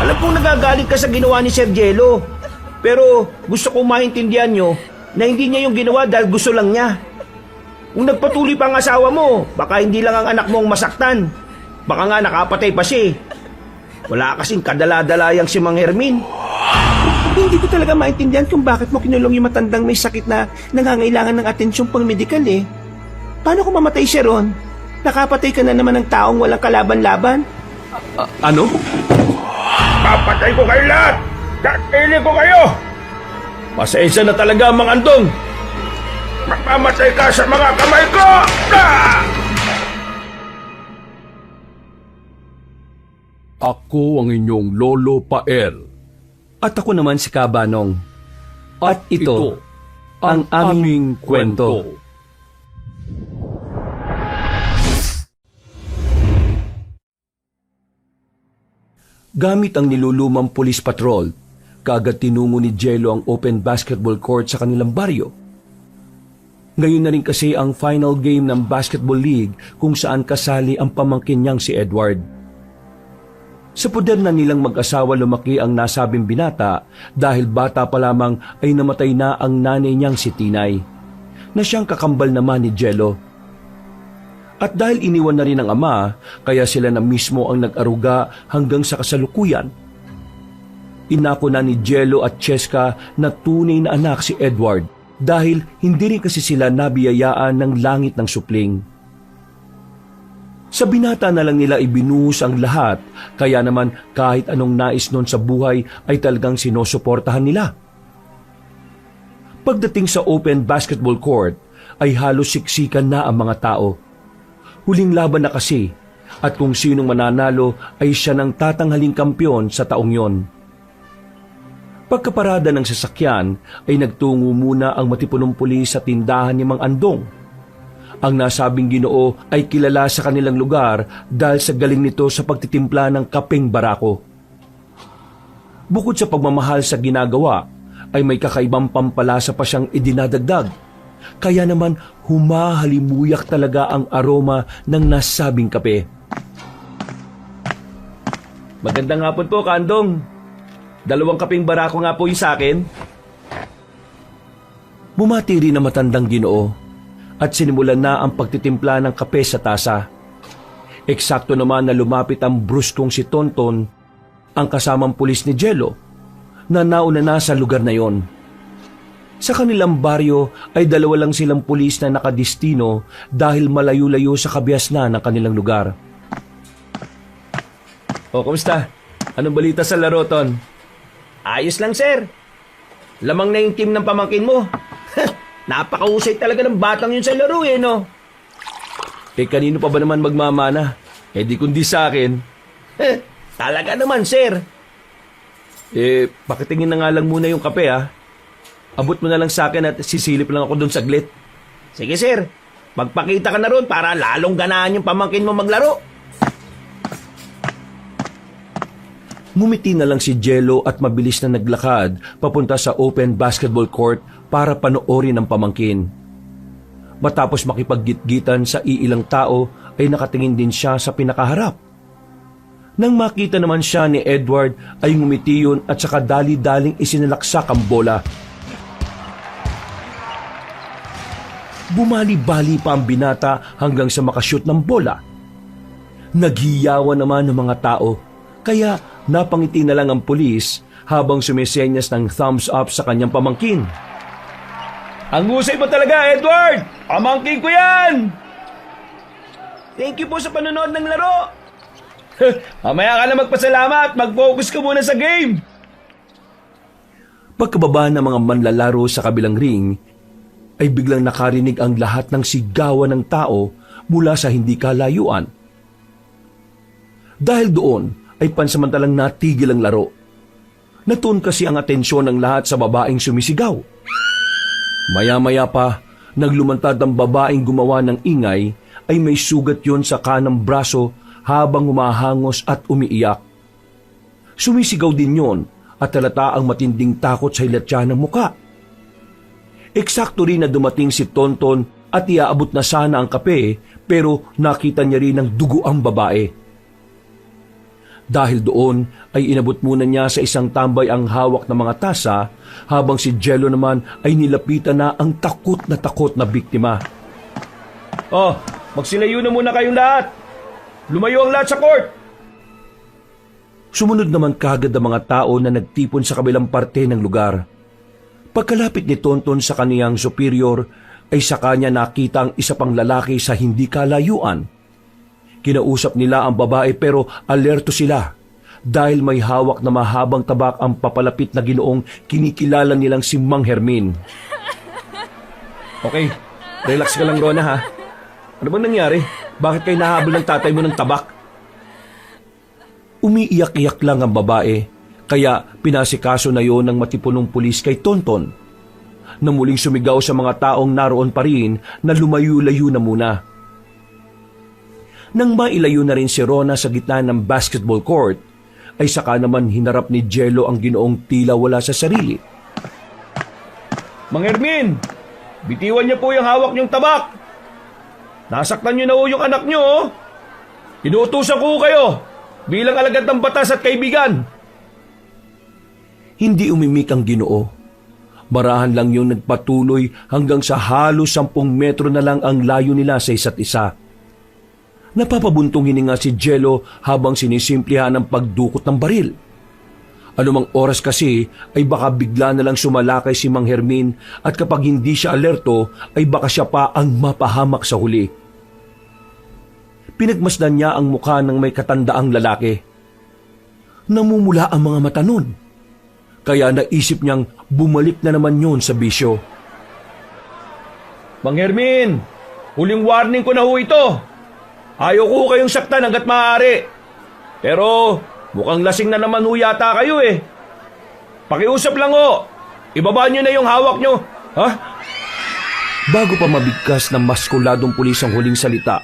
Alam kong nagagalit ka sa ginawa ni Sir Jello. Pero gusto kong maintindihan nyo na hindi niya yung ginawa dahil gusto lang niya. Kung nagpatuloy pa ang asawa mo, baka hindi lang ang anak mo ang masaktan. Baka nga nakapatay pa siya. Wala kasing kadala-dalayang si Mang Hermin. Hindi ko talaga maintindihan kung bakit mo kinulong yung matandang may sakit na nangangailangan ng atensyong pang-medikal eh. Paano kung mamatay siya ron? Nakapatay ka na naman ng taong walang kalaban-laban? Ano? Papatay ko kayo lahat! Kakili ko kayo! Pasensya na talaga, Mang Andong! Mamamatay ka sa mga kamay ko! Ah! Ako ang inyong Lolo Pael. At ako naman si Kabanong. At ito ang aming kwento. Gamit ang nilulumang police patrol, kaagad tinungo ni Jello ang open basketball court sa kanilang baryo. Ngayon na rin kasi ang final game ng basketball league kung saan kasali ang pamangkin niyang si Edward. Sa poder na nilang mag-asawa lumaki ang nasabing binata dahil bata pa lamang ay namatay na ang nanay niyang si Tinay, na siyang kakambal naman ni Jello. At dahil iniwan na rin ng ama, kaya sila na mismo ang nag-aruga hanggang sa kasalukuyan. Inako na ni Jello at Cheska na tunay na anak si Edward dahil hindi rin kasi sila nabiyayaan ng langit ng supling. Sa binata na lang nila ibinuhos ang lahat, kaya naman kahit anong nais nun sa buhay ay talagang sinusuportahan nila. Pagdating sa open basketball court, ay halos siksikan na ang mga tao. Huling laban na kasi, at kung sinong mananalo ay siya ng tatanghaling kampyon sa taong yon. Pagkaparada ng sasakyan ay nagtungo muna ang matipunong pulis sa tindahan ni Mang Andong. Ang nasabing Ginoo ay kilala sa kanilang lugar dahil sa galing nito sa pagtitimpla ng kapeng barako. Bukod sa pagmamahal sa ginagawa, ay may kakaibang pampalasa pa siyang idinadagdag. Kaya naman humahalimuyak talaga ang aroma ng nasabing kape. Magandang hapon po, Kandong. 2 kapeng barako nga po yung sa akin. Bumati rin ang matandang Ginoo at sinimulan na ang pagtitimpla ng kape sa tasa. Eksakto naman na lumapit ang bruskong si Tonton, ang kasamang pulis ni Jello, na nauna na sa lugar na yon. Sa kanilang baryo ay 2 lang silang pulis na nakadistino dahil malayo-layo sa kabias na ng kanilang lugar. O, kumusta? Anong balita sa laro, Ton? Ayos lang, sir. Lamang na yung team ng pamangkin mo. Napakahusay talaga ng batang yun sa laro no? Kanino pa ba naman magmamana? Di kundi sa akin. Talaga naman, sir. Pakitingin na nga lang muna yung kape Abot mo na lang sa akin at sisilip lang ako doon saglit. Sige, sir. Magpakita ka na ron para lalong ganahan yung pamangkin mo maglaro. Ngumiti na lang si Jello at mabilis na naglakad papunta sa open basketball court para panoorin ang pamangkin. Matapos makipaggitgitan sa iilang tao ay nakatingin din siya sa pinakaharap. Nang makita naman siya ni Edward ay ngumiti yun at saka dali-daling isinalaksak ang bola. Bumali-bali pa ang binata hanggang sa makashoot ng bola. Naghiyawan naman ng mga tao, kaya napangiti na lang ang pulis habang sumisenyas ng thumbs up sa kanyang pamangkin. Ang husay mo talaga, Edward! Pamangkin ko yan! Thank you po sa panonood ng laro! Mamaya ka na magpasalamat, mag-focus ka muna sa game! Pagkababa ng mga manlalaro sa kabilang ring, ay biglang nakarinig ang lahat ng sigawan ng tao mula sa hindi kalayuan. Dahil doon ay pansamantalang natigil ang laro. Natuon kasi ang atensyon ng lahat sa babaeng sumisigaw. Maya-maya pa, naglumantad ang babaeng gumawa ng ingay ay may sugat yon sa kanang braso habang humahangos at umiiyak. Sumisigaw din yon at halata ang matinding takot sa hilatya ng muka. Eksakto rin na dumating si Tonton at iaabot na sana ang kape pero nakita niya rin ng dugo ang babae. Dahil doon ay inabot muna niya sa isang tambay ang hawak ng mga tasa habang si Jello naman ay nilapitan na ang takot na biktima. Oh, magsilayo na muna kayong lahat. Lumayo ang lahat sa court. Sumunod naman kagad ang mga tao na nagtipon sa kabilang parte ng lugar. Pagkalapit ni Tonton sa kaniyang superior, ay sa kanya nakita ang isa pang lalaki sa hindi kalayuan. Kinausap nila ang babae pero alerto sila dahil may hawak na mahabang tabak ang papalapit na ginoong kinikilala nilang si Mang Hermin. Okay, relax ka lang, Rona, ha? Ano bang nangyari? Bakit kayo nahabol ng tatay mo ng tabak? Umiiyak-iyak lang ang babae, kaya pinasikaso na yon ng matipunong pulis kay Tonton, na muling sumigaw sa mga taong naroon pa rin na lumayo-layo na muna. Nang mailayo na rin si Rona sa gitna ng basketball court, ay saka naman hinarap ni Jello ang ginoong tila wala sa sarili. Mang Hermin, bitiwan niyo po yung hawak niyong tabak. Nasaktan niyo na po yung anak niyo, oh. Inuutusan ko kayo bilang alagad ng batas at kaibigan. Hindi umimik ang Ginoo. Barahan lang yung nagpatuloy hanggang sa halos 10 metro na lang ang layo nila sa isa't isa. Napapabuntong hininga si Jello habang sinisimplihan ang pagdukot ng baril. Anumang oras kasi ay baka bigla na lang sumalakay si Mang Hermin at kapag hindi siya alerto ay baka siya pa ang mapahamak sa huli. Pinagmasdan niya ang mukha ng may katandaang lalaki. Namumula ang mga mata nun. Kaya naisip niyang bumalik na naman yun sa bisyo. Mang Hermin, huling warning ko na ho ito. Ayaw ko kayong saktan hanggat maaari. Pero mukhang lasing na naman ho yata kayo eh. Pakiusap lang ho. Ibaba nyo na yung hawak nyo. Ha? Bago pa mabigkas ng maskuladong pulis ang huling salita,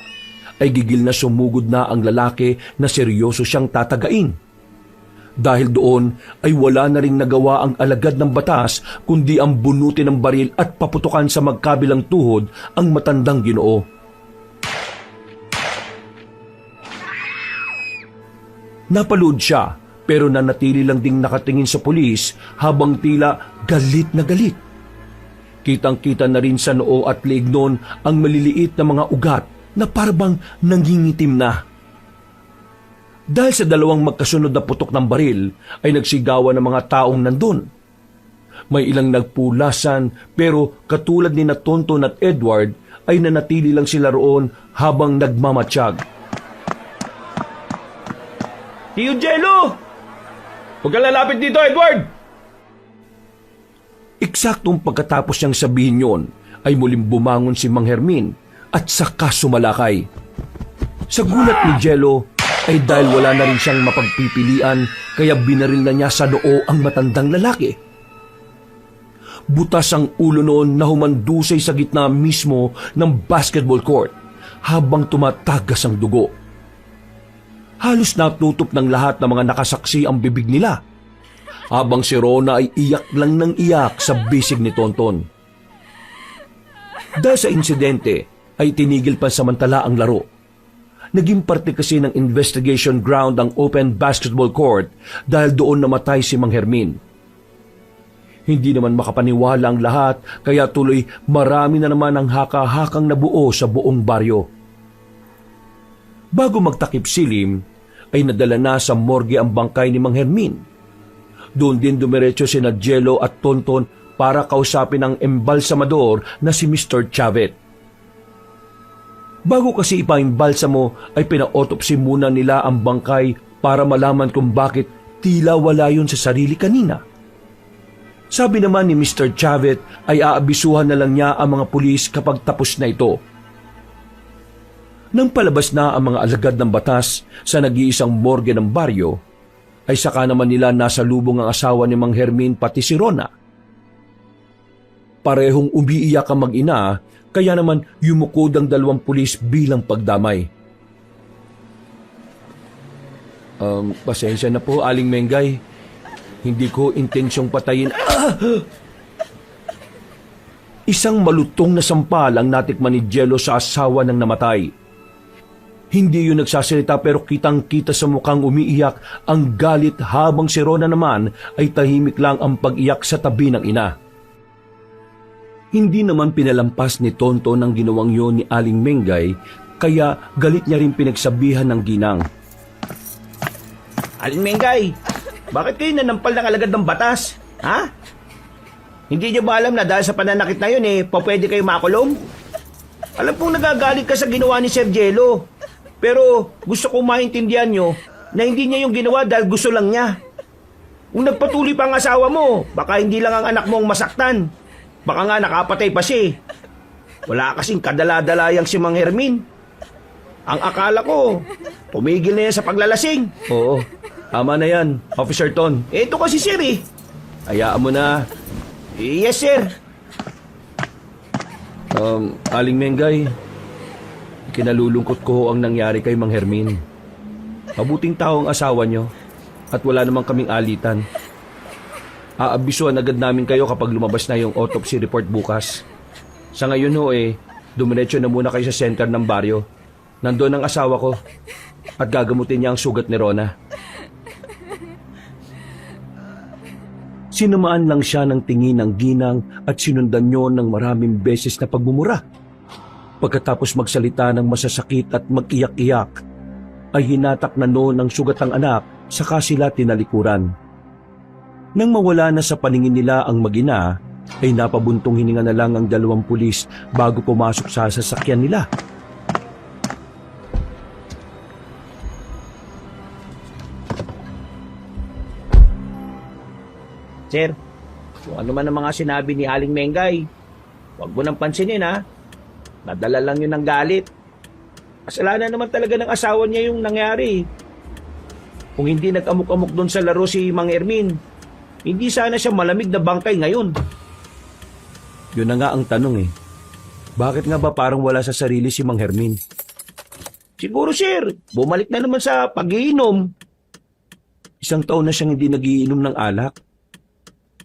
ay gigil na sumugod na ang lalaki na seryoso siyang tatagain. Dahil doon ay wala na ring nagawa ang alagad ng batas kundi ang bunutin ng baril at paputukan sa magkabilang tuhod ang matandang Ginoo. Napalood siya pero nanatili lang ding nakatingin sa pulis habang tila galit na galit. Kitang-kita na rin sa noo at leeg noon ang maliliit na mga ugat na parang nangingitim na. Dahil sa dalawang magkasunod na putok ng baril ay nagsigawan ng mga taong nandun. May ilang nagpulasan pero katulad ni Tonton at Edward ay nanatili lang sila roon habang nagmamatsyag. Tio Jello! Huwag kang lalapit dito, Edward! Eksaktong pagkatapos niyang sabihin yon, ay muling bumangon si Mang Hermin at saka sumalakay. Sa gulat ni Jello, ay dahil wala na rin siyang mapagpipilian, kaya binaril na niya sa noo ang matandang lalaki. Butas ang ulo noon na humandusay sa gitna mismo ng basketball court habang tumatagas ang dugo. Halos natutup ng lahat ng mga nakasaksi ang bibig nila, habang si Rona ay iyak lang ng iyak sa bisig ni Tonton. Dahil sa insidente ay tinigil pansamantala ang laro. Naging parte kasi ng investigation ground ang open basketball court dahil doon namatay si Mang Hermin. Hindi naman makapaniwala ang lahat kaya tuloy marami na naman ang haka-hakang nabuo sa buong baryo. Bago magtakip silim, ay nadala na sa morgue ang bangkay ni Mang Hermin. Doon din dumiretso sina Jello at Tonton para kausapin ang embalsamador na si Mr. Chavez. Bago kasi ipaimbalsamo ay pina-autopsy muna nila ang bangkay para malaman kung bakit tila wala yun sa sarili kanina. Sabi naman ni Mr. Chavez ay aabisuhan na lang niya ang mga pulis kapag tapos na ito. Nang palabas na ang mga alagad ng batas sa nag-iisang morgue ng baryo, ay saka naman nila nasa lubong ang asawa ni Mang Hermin pati si Rona. Parehong umiiyak ang mag-ina, kaya naman yumukod ang 2 pulis bilang pagdamay. Pasensya na po, Aling Mengay. Hindi ko intensyong patayin. Isang malutong na sampal ang natikman ni Jello sa asawa ng namatay. Hindi yun nagsasalita pero kitang-kita sa mukhang umiiyak ang galit habang si Rona naman ay tahimik lang ang pag-iyak sa tabi ng ina. Hindi naman pinalampas ni Tonton ang ginawang yun ni Aling Mengay kaya galit niya rin pinagsabihan ng ginang. Aling Mengay, bakit kayo nanampal ng alagad ng batas? Ha? Hindi niyo ba alam na dahil sa pananakit na yun pwede kayo makulong? Alam kong nagagalit ka sa ginawa ni Sir Jello. Pero gusto kong maintindihan nyo na hindi niya yung ginawa dahil gusto lang niya. Kung nagpatuloy pa ang asawa mo, baka hindi lang ang anak mo ang masaktan. Baka nga nakapatay pa siya. Wala kasing kadala-dalayang si Mang Hermin. Ang akala ko, tumigil na yan sa paglalasing. Oo, tama na yan, Officer Ton. Ito kasi sir Hayaan mo na. Yes sir. Aling Mengay, kinalulungkot ko ang nangyari kay Mang Hermin. Mabuting tao ang asawa nyo at wala namang kaming alitan. Aabisuhan agad namin kayo kapag lumabas na yung autopsy report bukas. Sa ngayon dumiretso na muna kayo sa center ng baryo. Nandoon ang asawa ko at gagamutin niya ang sugat ni Rona. Sinamaan lang siya ng tingin ng ginang at sinundan niyo ng maraming beses na pagmumura. Pagkatapos magsalita ng masasakit at mag-iyak-iyak, ay hinatak na noon ang sugat ng anak saka sila tinalikuran. Nang mawala na sa paningin nila ang mag-ina, ay napabuntong hininga na lang ang dalawang pulis bago pumasok sa sasakyan nila. Sir, kung ano man ang mga sinabi ni Aling Mengay, huwag mo nang pansinin Nadala lang yun ng galit. Kasalanan naman talaga ng asawa niya yung nangyari. Kung hindi nag-amok-amok doon sa laro si Mang Hermin, hindi sana siya malamig na bangkay ngayon. Yun na nga ang tanong Bakit nga ba parang wala sa sarili si Mang Hermin? Siguro sir, bumalik na naman sa pag-iinom. 1 taon na siyang hindi nagiinom ng alak.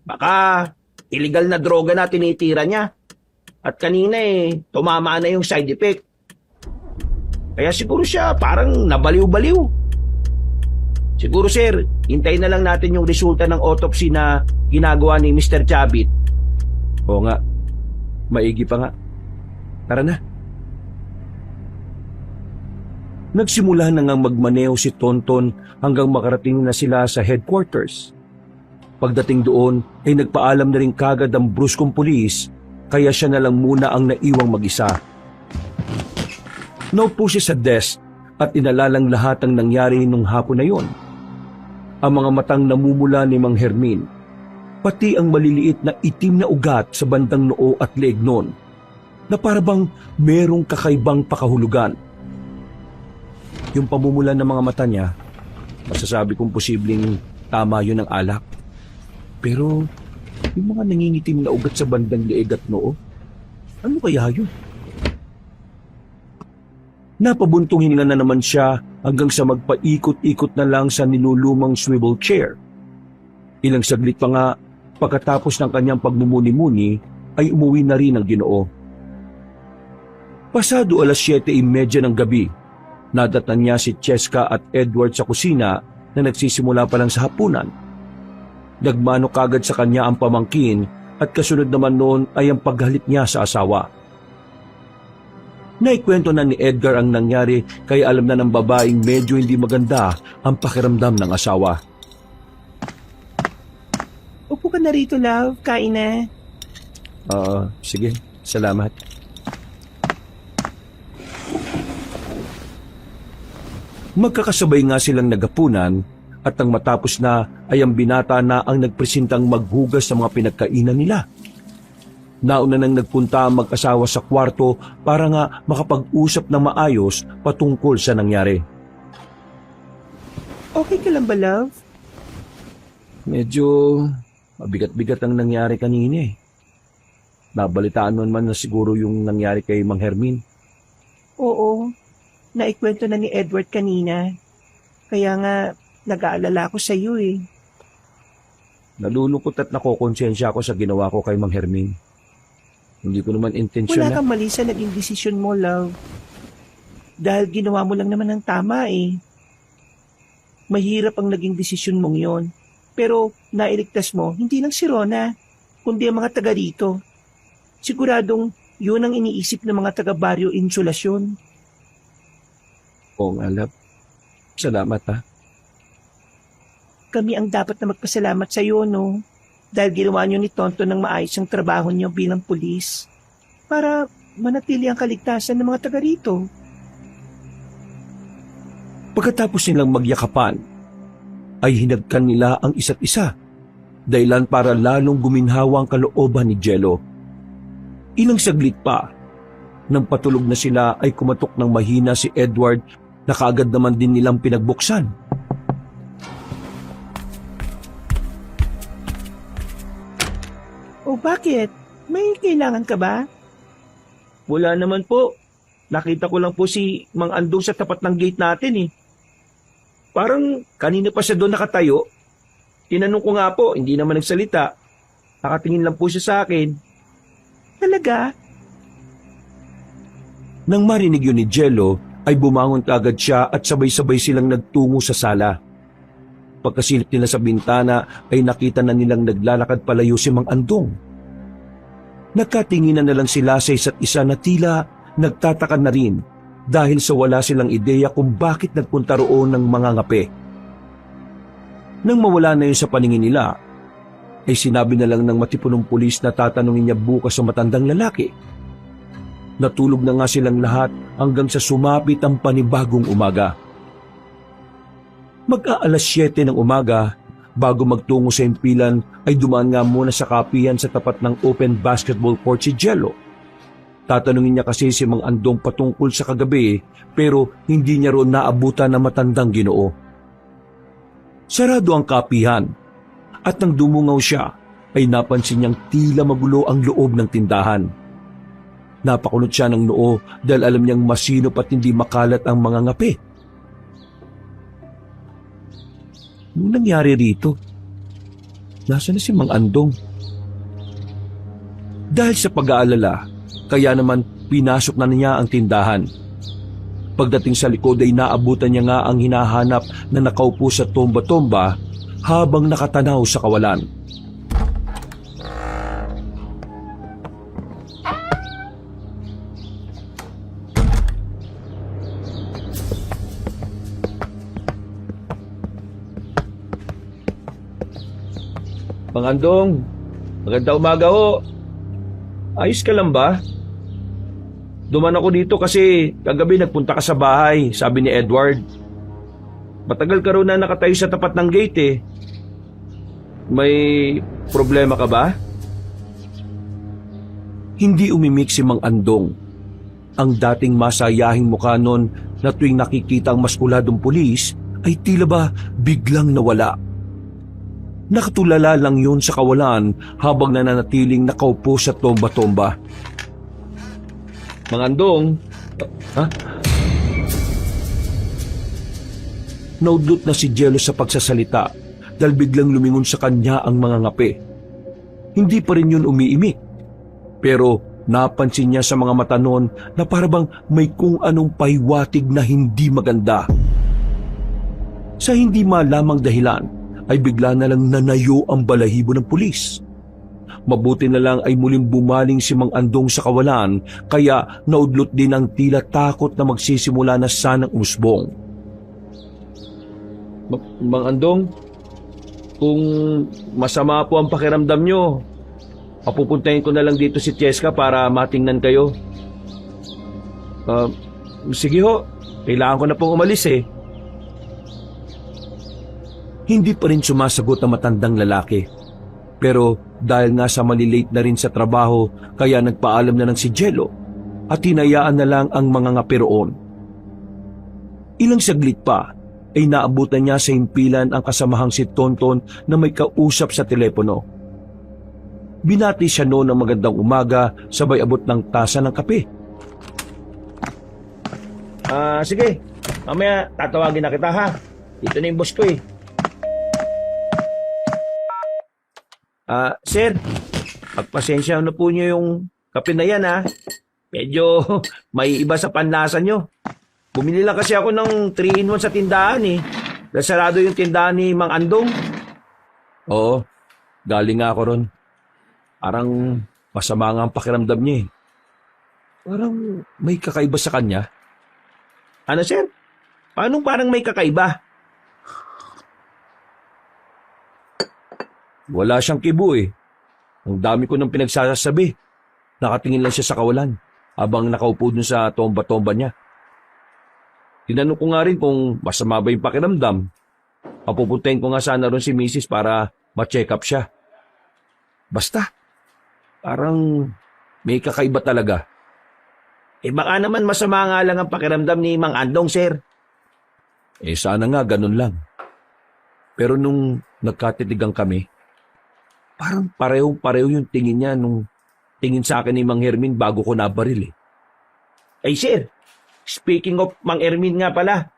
Baka illegal na droga na tinitira niya. At kanina tumama na yung side effect. Kaya siguro siya parang nabaliw-baliw. Siguro sir, hintayin na lang natin yung resulta ng autopsy na ginagawa ni Mr. Chabit. Oo nga, maigi pa nga. Tara na. Nagsimula na ngang magmaneho si Tonton hanggang makarating na sila sa headquarters. Pagdating doon ay nagpaalam na rin kagad ang bruskong pulis kaya siya na lang muna ang naiwang mag-isa. Naupo siya sa desk at inalalang lahat ang nangyari nung hapon na yon. Ang mga matang namumula ni Mang Hermin, pati ang maliliit na itim na ugat sa bandang noo at leeg noon, na parabang merong kakaibang pakahulugan. Yung pamumula ng mga mata niya, masasabi kong posibleng tama yun ang alak. Pero yung mga nangingitim na ugat sa bandang leeg at noo, ano kaya yun? Napabuntong hininga na naman siya hanggang sa magpaikot-ikot na lang sa nilulumang swivel chair. Ilang saglit pa nga, pagkatapos ng kanyang pagmumuni-muni, ay umuwi na rin ang Ginoo. Pasado 7:30 ng gabi, nadatan niya si Cheska at Edward sa kusina na nagsisimula pa lang sa hapunan. Nagmano kagad sa kanya ang pamangkin at kasunod naman noon ay ang paghalik niya sa asawa. Naikwento na ni Edgar ang nangyari kaya alam na ng babaeng medyo hindi maganda ang pakiramdam ng asawa. Upo ka na rito, love. Kain na. Sige. Salamat. Magkakasabay nga silang nagapunan at ang matapos na ay ang binata na ang nagpresentang maghugas sa mga pinagkainan nila. Nauna nang nagpunta ang mag-asawa sa kwarto para nga makapag-usap ng maayos patungkol sa nangyari. Okay ka lang ba, love? Medyo mabigat-bigat ang nangyari kanina Nabalitaan mo naman na siguro yung nangyari kay Mang Hermin. Oo. Naikwento na ni Edward kanina. Kaya nga, nag-aalala ako sa iyo Nalulungkot at nakokonsensya ako sa ginawa ko kay Mang Hermin. Hindi ko naman intensyon Wala kang mali sa naging desisyon mo, love. Dahil ginawa mo lang naman ng tama eh. Mahirap ang naging desisyon mong yon. Pero nailigtas mo, hindi lang si Rona, kundi ang mga taga rito. Siguradong yun ang iniisip ng mga taga Barrio Insulasyon. Oo nga, love. Salamat ha. Kami ang dapat na magpasalamat sa iyo, no? Dahil ginawa niyo ni Tonton ng maayos ang trabaho niyo bilang pulis para manatili ang kaligtasan ng mga taga rito. Pagkatapos nilang magyakapan, ay hinagkan nila ang isa't isa, dahilan para lalong guminhawa ang kalooban ni Jello. Ilang saglit pa, nang patulog na sila ay kumatok ng mahina si Edward na kaagad naman din nilang pinagbuksan. O bakit? May kailangan ka ba? Wala naman po. Nakita ko lang po si Mang Andong sa tapat ng gate natin eh. Parang kanina pa siya doon nakatayo. Tinanong ko nga po, hindi naman nagsalita. Nakatingin lang po siya sa akin. Talaga? Nang marinig yun ni Jello, ay bumangon kaagad siya at sabay-sabay silang nagtungo sa sala. Pagkasilip nila sa bintana ay nakita na nilang naglalakad palayo si Mang Andong. Nagkatinginan na lang sila sa isa't isa na tila nagtataka na rin dahil sa wala silang ideya kung bakit nagpunta roon ng mga ngape. Nang mawala na yun sa paningin nila, ay sinabi na lang ng matipunong pulis na tatanungin niya bukas sa matandang lalaki. Natulog na nga silang lahat hanggang sa sumapit ang panibagong umaga. Mag-aalas 7 ng umaga, bago magtungo sa impilan ay dumaan nga muna sa kapihan sa tapat ng open basketball court si Jello. Tatanungin niya kasi si Mang Andong patungkol sa kagabi pero hindi niya roon naabutan na matandang Ginoo. Sarado ang kapihan at nang dumungaw siya ay napansin niyang tila magulo ang loob ng tindahan. Napakunot siya ng noo dahil alam niyang masinop at hindi makalat ang mga ngape. Anong nangyari rito? Nasaan na si Mang Andong? Dahil sa pag-aalala, kaya naman pinasok na niya ang tindahan. Pagdating sa likod ay naabutan niya nga ang hinahanap na nakaupo sa tomba-tomba habang nakatanaw sa kawalan. Mang Andong, maganda umaga ho. Ayos ka lang ba? Duman ako dito kasi kagabi nagpunta ka sa bahay, sabi ni Edward. Matagal ka raw na nakatayo sa tapat ng gate eh. May problema ka ba? Hindi umimik si Mang Andong. Ang dating masayahing mukha nun na tuwing nakikita ang maskuladong pulis ay tila ba biglang nawala. Nakatulala lang yun sa kawalan habang nananatiling nakaupo sa tomba-tomba. Mang Andong, Ha? Naudlot na si Jello sa pagsasalita dahil biglang lumingon sa kanya ang mga ngape. Hindi pa rin yun umiimik. Pero napansin niya sa mga mata nun na parabang may kung anong pahiwatig na hindi maganda. Sa hindi malamang dahilan, ay bigla na lang nanayo ang balahibo ng pulis. Mabuti na lang ay muling bumaling si Mang Andong sa kawalan kaya naudlot din ang tila takot na magsisimula na sanang umusbong. Mang Andong, kung masama po ang pakiramdam nyo, papupuntahin ko na lang dito si Cheska para matingnan kayo. Sige ho, kailangan ko na pong umalis eh. Hindi pa rin sumasagot ang matandang lalaki. Pero dahil nga sa malilate na rin sa trabaho, kaya nagpaalam na lang si Jello at hinayaan na lang ang mga ngape roon. Ilang saglit pa ay naabutan niya sa himpilan ang kasamahang si Tonton na may kausap sa telepono. Binati siya noon ng magandang umaga sabay abot ng tasa ng kape. Sige, mamaya tatawagin na kita ha. Dito na yung boss ko eh. Sir, pagpasensya na po niyo yung kape na yan ha. Medyo may iba sa panlasa nyo. bumili lang kasi ako ng 3-in-1 sa tindahan eh. Nasarado yung tindahan ni Mang Andong. Oo, galing nga ako ron. Parang masama nga ang pakiramdam niya eh. Parang may kakaiba sa kanya. Ano sir? Paano parang may kakaiba? Wala siyang kibo eh. Ang dami ko nang pinagsasabi. Nakatingin lang siya sa kawalan habang nakaupo dun sa tomba-tomba niya. Tinanong ko nga rin kung masama ba yung pakiramdam. Papupuntahin ko nga sana ron si Mrs. para ma-check up siya. Basta, parang may kakaiba talaga. Eh baka naman masama nga lang ang pakiramdam ni Mang Andong sir. Eh sana nga ganun lang. Pero nung nagkatitigan kami, parang pareho-pareho yung tingin niya nung tingin sa akin ni Mang Hermin bago ko nabaril eh. Ay sir, speaking of Mang Ermin nga pala,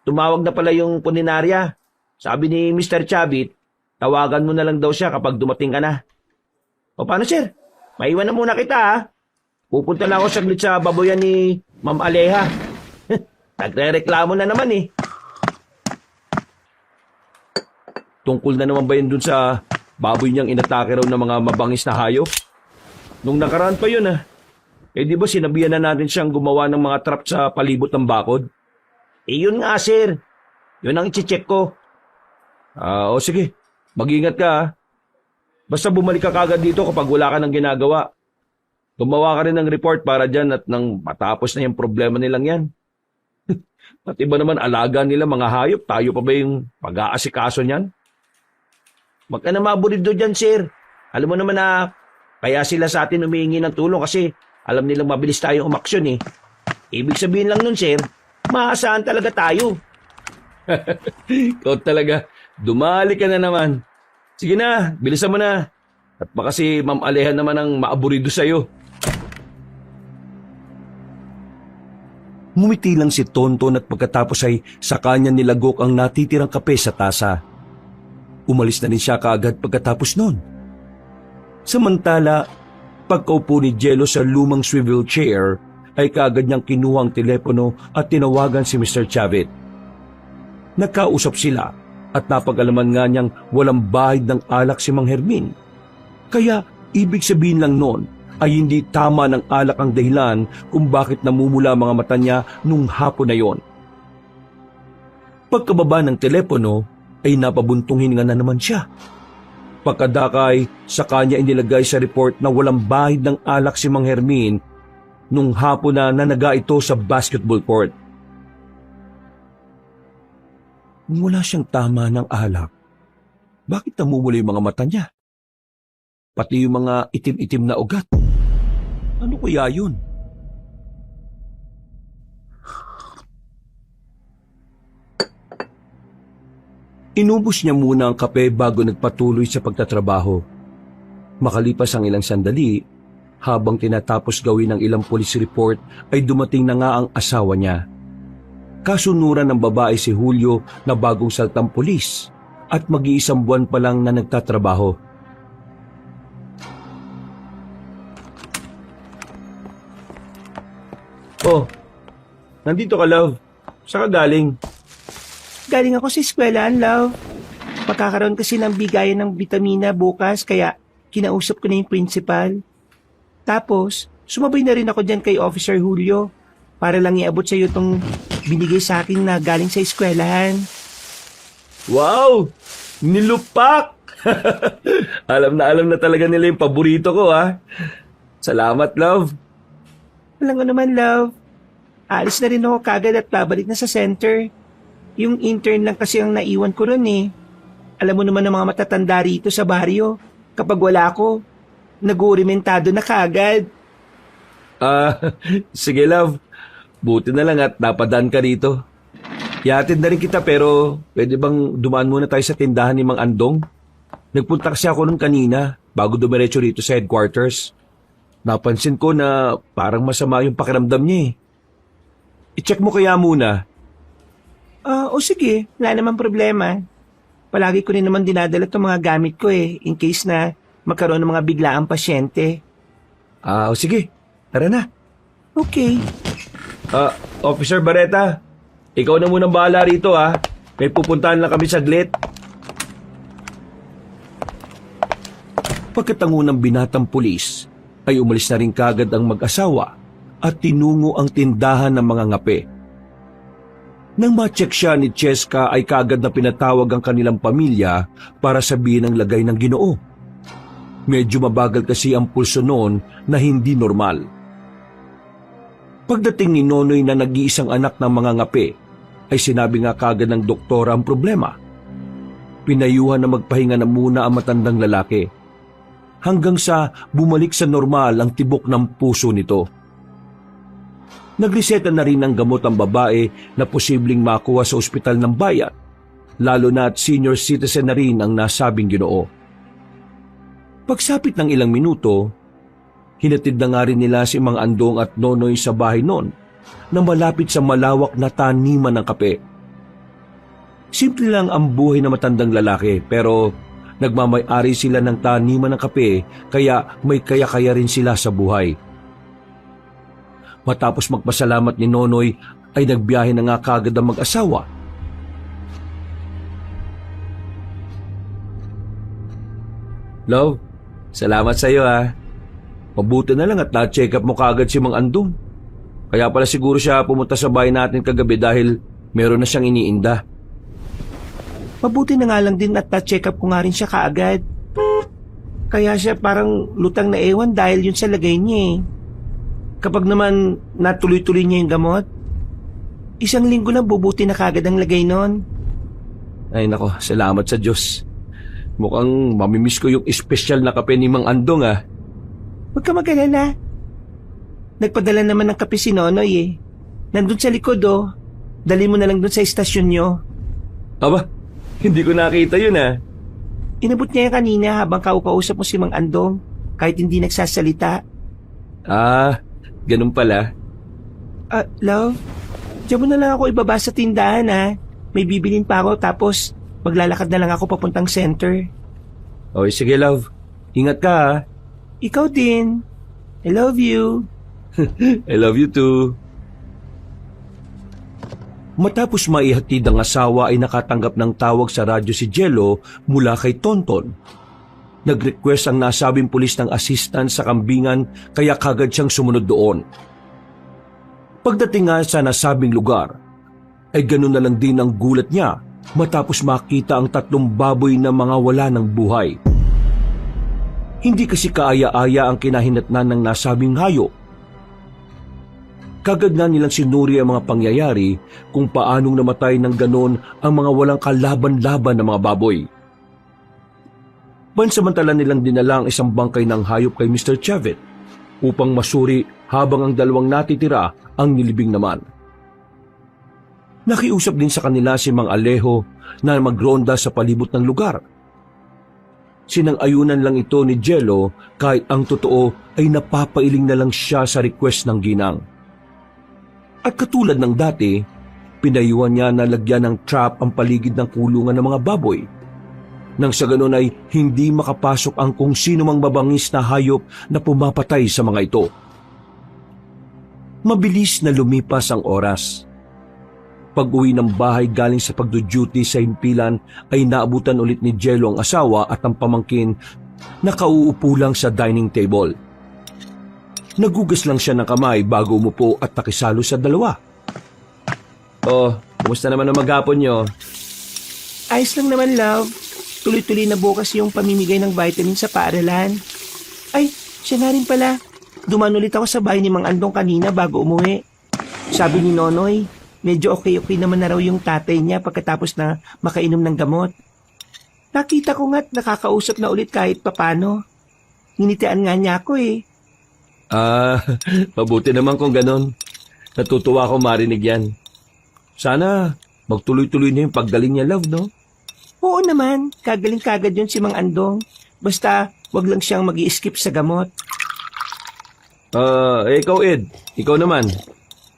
tumawag na pala yung puninarya. Sabi ni Mr. Chavit, tawagan mo na lang daw siya kapag dumating ka na. O paano sir? Maiwan na muna kita ha. Pupunta lang ako saglit sa baboyan ni Ma'am Aleha. Nagre-reklamo na naman eh. Tungkol na naman ba yun dun sa baboy niyang inatake raw ng mga mabangis na hayop? Nung nakaraan pa yun ah. Eh di ba sinabihan na natin siyang gumawa ng mga trap sa palibot ng bakod? Eh yun nga sir. Yun ang iche-check ko. O sige, mag-ingat ka ha. Basta bumalik ka kagad dito kapag wala ka ng ginagawa. Gumawa ka rin ng report para dyan at nang matapos na yung problema nilang yan. Pati ba naman alaga nila mga hayop? Tayo pa ba yung pag-aasikaso niyan? Wag ka na maburido dyan sir. Alam mo naman na kaya sila sa atin humihingi ng tulong kasi alam nilang mabilis tayong umaksyon eh. Ibig sabihin lang nun sir, maasahan talaga tayo. Ikaw talaga, dumali ka na naman. Sige na, bilisan mo na. At baka si Ma'am Aleha naman ang maaburido sa'yo. Ngumiti lang si Tonton at pagkatapos ay sa kanya nilagok ang natitirang kape sa tasa. Umalis na rin siya kaagad pagkatapos nun. Samantala, pagkaupo ni Jello sa lumang swivel chair, ay kaagad niyang kinuha ang telepono at tinawagan si Mr. Chavit. Nagkausap sila at napag-alaman nga niyang walang bahid ng alak si Mang Hermin. Kaya ibig sabihin lang noon ay hindi tama ng alak ang dahilan kung bakit namumula mga mata niya nung hapon na yon. Pagkababa ng telepono ay napabuntong hininga na naman siya. Pagkadakay sa kanya inilagay sa report na walang bahid ng alak si Mang Hermin nung hapon na nanaga ito sa basketball court. Kung wala siyang tama ng alak, bakit namumula yung mga mata niya? Pati yung mga itim-itim na ugat. Ano kaya yun? Inubos niya muna ang kape bago nagpatuloy sa pagtatrabaho. Makalipas ang ilang sandali, habang tinatapos gawin ang ilang police report ay dumating na nga ang asawa niya. Kasunuran ng babae si Julio na bagong saltang pulis at mag-iisang buwan pa lang na nagtatrabaho. Oh, nandito ka love. Saan ka galing? Galing ako sa eskwelahan, love. Magkakaroon kasi ng bigayan ng bitamina bukas, kaya kinausap ko na yung principal. Tapos, sumabay na rin ako dyan kay Officer Julio para lang iabot sa iyo itong binigay sa akin na galing sa eskwelahan. Wow! Nilupak! alam na talaga nila yung paborito ko ha. Salamat, love. Alam ko naman, love. Alis na rin ako kagad at babalik na sa center. Yung intern lang kasi ang naiwan ko ron eh. Alam mo naman ng mga matatanda rito sa baryo. Kapag wala ako, nag-uurimentado na kagad. Sige love. Buti na lang at napadaan ka rito. Ihatid na rin kita pero pwede bang dumaan muna tayo sa tindahan ni Mang Andong? Nagpunta kasi ako nun kanina bago dumiretso rito sa headquarters. Napansin ko na parang masama yung pakiramdam niya eh. I-check mo kaya muna. O sige, wala namang problema. Palagi ko rin naman dinadala itong mga gamit ko eh, in case na magkaroon ng mga biglaang pasyente. Sige, tara na. Okay. Officer Barreta, ikaw na munang bahala rito ha. May pupuntahan lang kami saglit. Pagkatango ng binatang pulis, ay umalis na rin kagad ang mag-asawa at tinungo ang tindahan ng mga ngape. Nang ma-check siya ni Cheska ay kagad na pinatawag ang kanilang pamilya para sabihin ang lagay ng Ginoo. Medyo mabagal kasi ang pulso noon na hindi normal. Pagdating ni Nonoy na nag-iisang anak ng mga ngape, ay sinabi nga kagad ng doktora ang problema. Pinayuhan na magpahinga na muna ang matandang lalaki, hanggang sa bumalik sa normal ang tibok ng puso nito. Nagreseta na rin ng gamot ang babae na posibleng makuha sa ospital ng bayan, lalo na at senior citizen na rin ang nasabing Ginoo. Pagsapit ng ilang minuto, hinatid na nga rin nila si Mang Andong at Nonoy sa bahay noon na malapit sa malawak na taniman ng kape. Simple lang ang buhay ng matandang lalaki pero nagmamay-ari sila ng taniman ng kape kaya may kaya-kaya rin sila sa buhay. Matapos magpasalamat ni Nonoy ay nagbiyahe na nga kagad ang mag-asawa. Love, salamat sa iyo ha. Mabuti na lang at na-check up mo kagad si Mang Andong. Kaya pala siguro siya pumunta sa bahay natin kagabi dahil meron na siyang iniinda. Mabuti na nga lang din at na-check up ko nga rin siya kaagad. Kaya siya parang lutang na ewan dahil yun sa lagay niya eh. Kapag naman natuloy-tuloy niya yung gamot, 1 linggo na bubuti na kagad ang lagay nun. Ay nako, salamat sa Diyos. Mukhang mamimiss ko yung espesyal na kape ni Mang Andong ah. Huwag ka mag-alala. Nagpadala naman ng kape si Nonoy eh. Nandun sa likod oh. Dali mo na lang dun sa istasyon nyo. Aba, hindi ko nakita yun ah. Inabot niya yan kanina habang kausap mo si Mang Andong kahit hindi nagsasalita. Ah, ganun pala. Love, diyan mo na lang ako ibaba sa tindahan ha. May bibilin pa ako tapos maglalakad na lang ako papuntang center. Okay, sige love. Ingat ka ah. Ikaw din. I love you. I love you too. Matapos maihatid ang asawa ay nakatanggap ng tawag sa radyo si Jello mula kay Tonton. Nag-request ang nasabing pulis ng assistance sa kambingan kaya kagad siyang sumunod doon. Pagdating nga sa nasabing lugar, ay ganun na lang din ang gulat niya matapos makita ang 3 baboy na mga wala ng buhay. Hindi kasi kaaya-aya ang kinahinatnan ng nasabing hayop. Kagad na nilang sinuri ang mga pangyayari kung paanong namatay ng ganon ang mga walang kalaban-laban na mga baboy. Pansamantala nilang dinala ang isang bangkay ng hayop kay Mr. Chavit upang masuri habang ang 2 natitira ang nilibing naman. Nakiusap din sa kanila si Mang Alejo na magronda sa palibot ng lugar. Sinang-ayunan lang ito ni Jello kahit ang totoo ay napapailing na lang siya sa request ng ginang. At katulad ng dati, pinayuhan niya na lagyan ng trap ang paligid ng kulungan ng mga baboy. Nang sa ganon ay hindi makapasok ang kung sino mang mabangis na hayop na pumapatay sa mga ito. Mabilis na lumipas ang oras. Pag-uwi ng bahay galing sa pagduduty sa himpilan ay naabutan ulit ni Jello ang asawa at ang pamangkin na kauupo lang sa dining table. Nagugas lang siya ng kamay bago umupo at nakisalo sa 2. Oh, kumusta naman ang maghapon nyo? Ayos lang naman, love. Tuloy-tuloy na bukas yung pamimigay ng vitamin sa paaralan. Ay, siya na rin pala. Duman ulit ako sa bahay ni Mang Andong kanina bago umuwi. Sabi ni Nonoy, medyo okay naman na raw yung tatay niya pagkatapos na makainom ng gamot. Nakita ko nga't nakakausap na ulit kahit papano. Nginitian nga niya ako eh. Mabuti naman kung ganon. Natutuwa ako marinig yan. Sana magtuloy-tuloy na yung paggaling niya, love, no? Oo naman, kagaling kagad yun si Mang Andong. Basta wag lang siyang mag-i-skip sa gamot. Ikaw Ed, ikaw naman.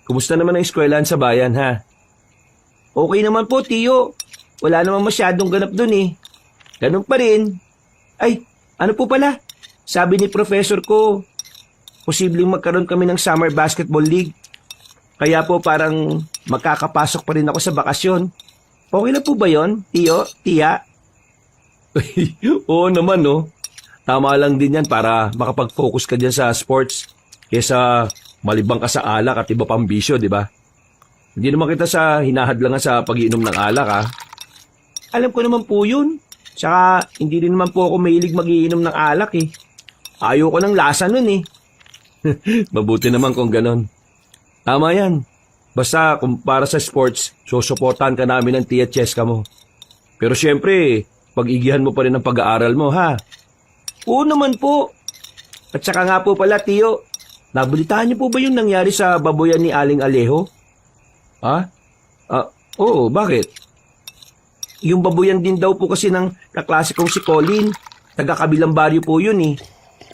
Kumusta naman ang eskwelahan sa bayan, ha? Okay naman po, Tiyo. Wala naman masyadong ganap dun eh. Ganun pa rin. Ay, ano po pala? Sabi ni professor ko, posibleng magkaroon kami ng summer basketball league. Kaya po parang magkakapasok pa rin ako sa bakasyon. Okay na po ba yon, Tiyo, Tia? Oo naman, no? Tama lang din yan para makapag-focus ka dyan sa sports kesa malibang ka sa alak at iba pang bisyo, di ba? Hindi naman kita sa hinahadlangan sa pag-iinom ng alak, ha? Alam ko naman po yun. Tsaka hindi rin naman po ako mahilig magiinom ng alak eh. Ayoko ng lasa nun eh. Mabuti naman kung ganon. Tama yan. Basta kung para sa sports, susuportahan ka namin ng Tia Cheska mo. Pero syempre, pag-igihan mo pa rin ang pag-aaral mo, ha? Oo naman po. At saka nga po pala, Tiyo, nabalitaan niyo po ba yung nangyari sa baboyan ni Aling Alejo? Ha? Oo, bakit? Yung baboyan din daw po kasi ng kaklase kong si Colin. Taga-kabilang baryo po yun eh.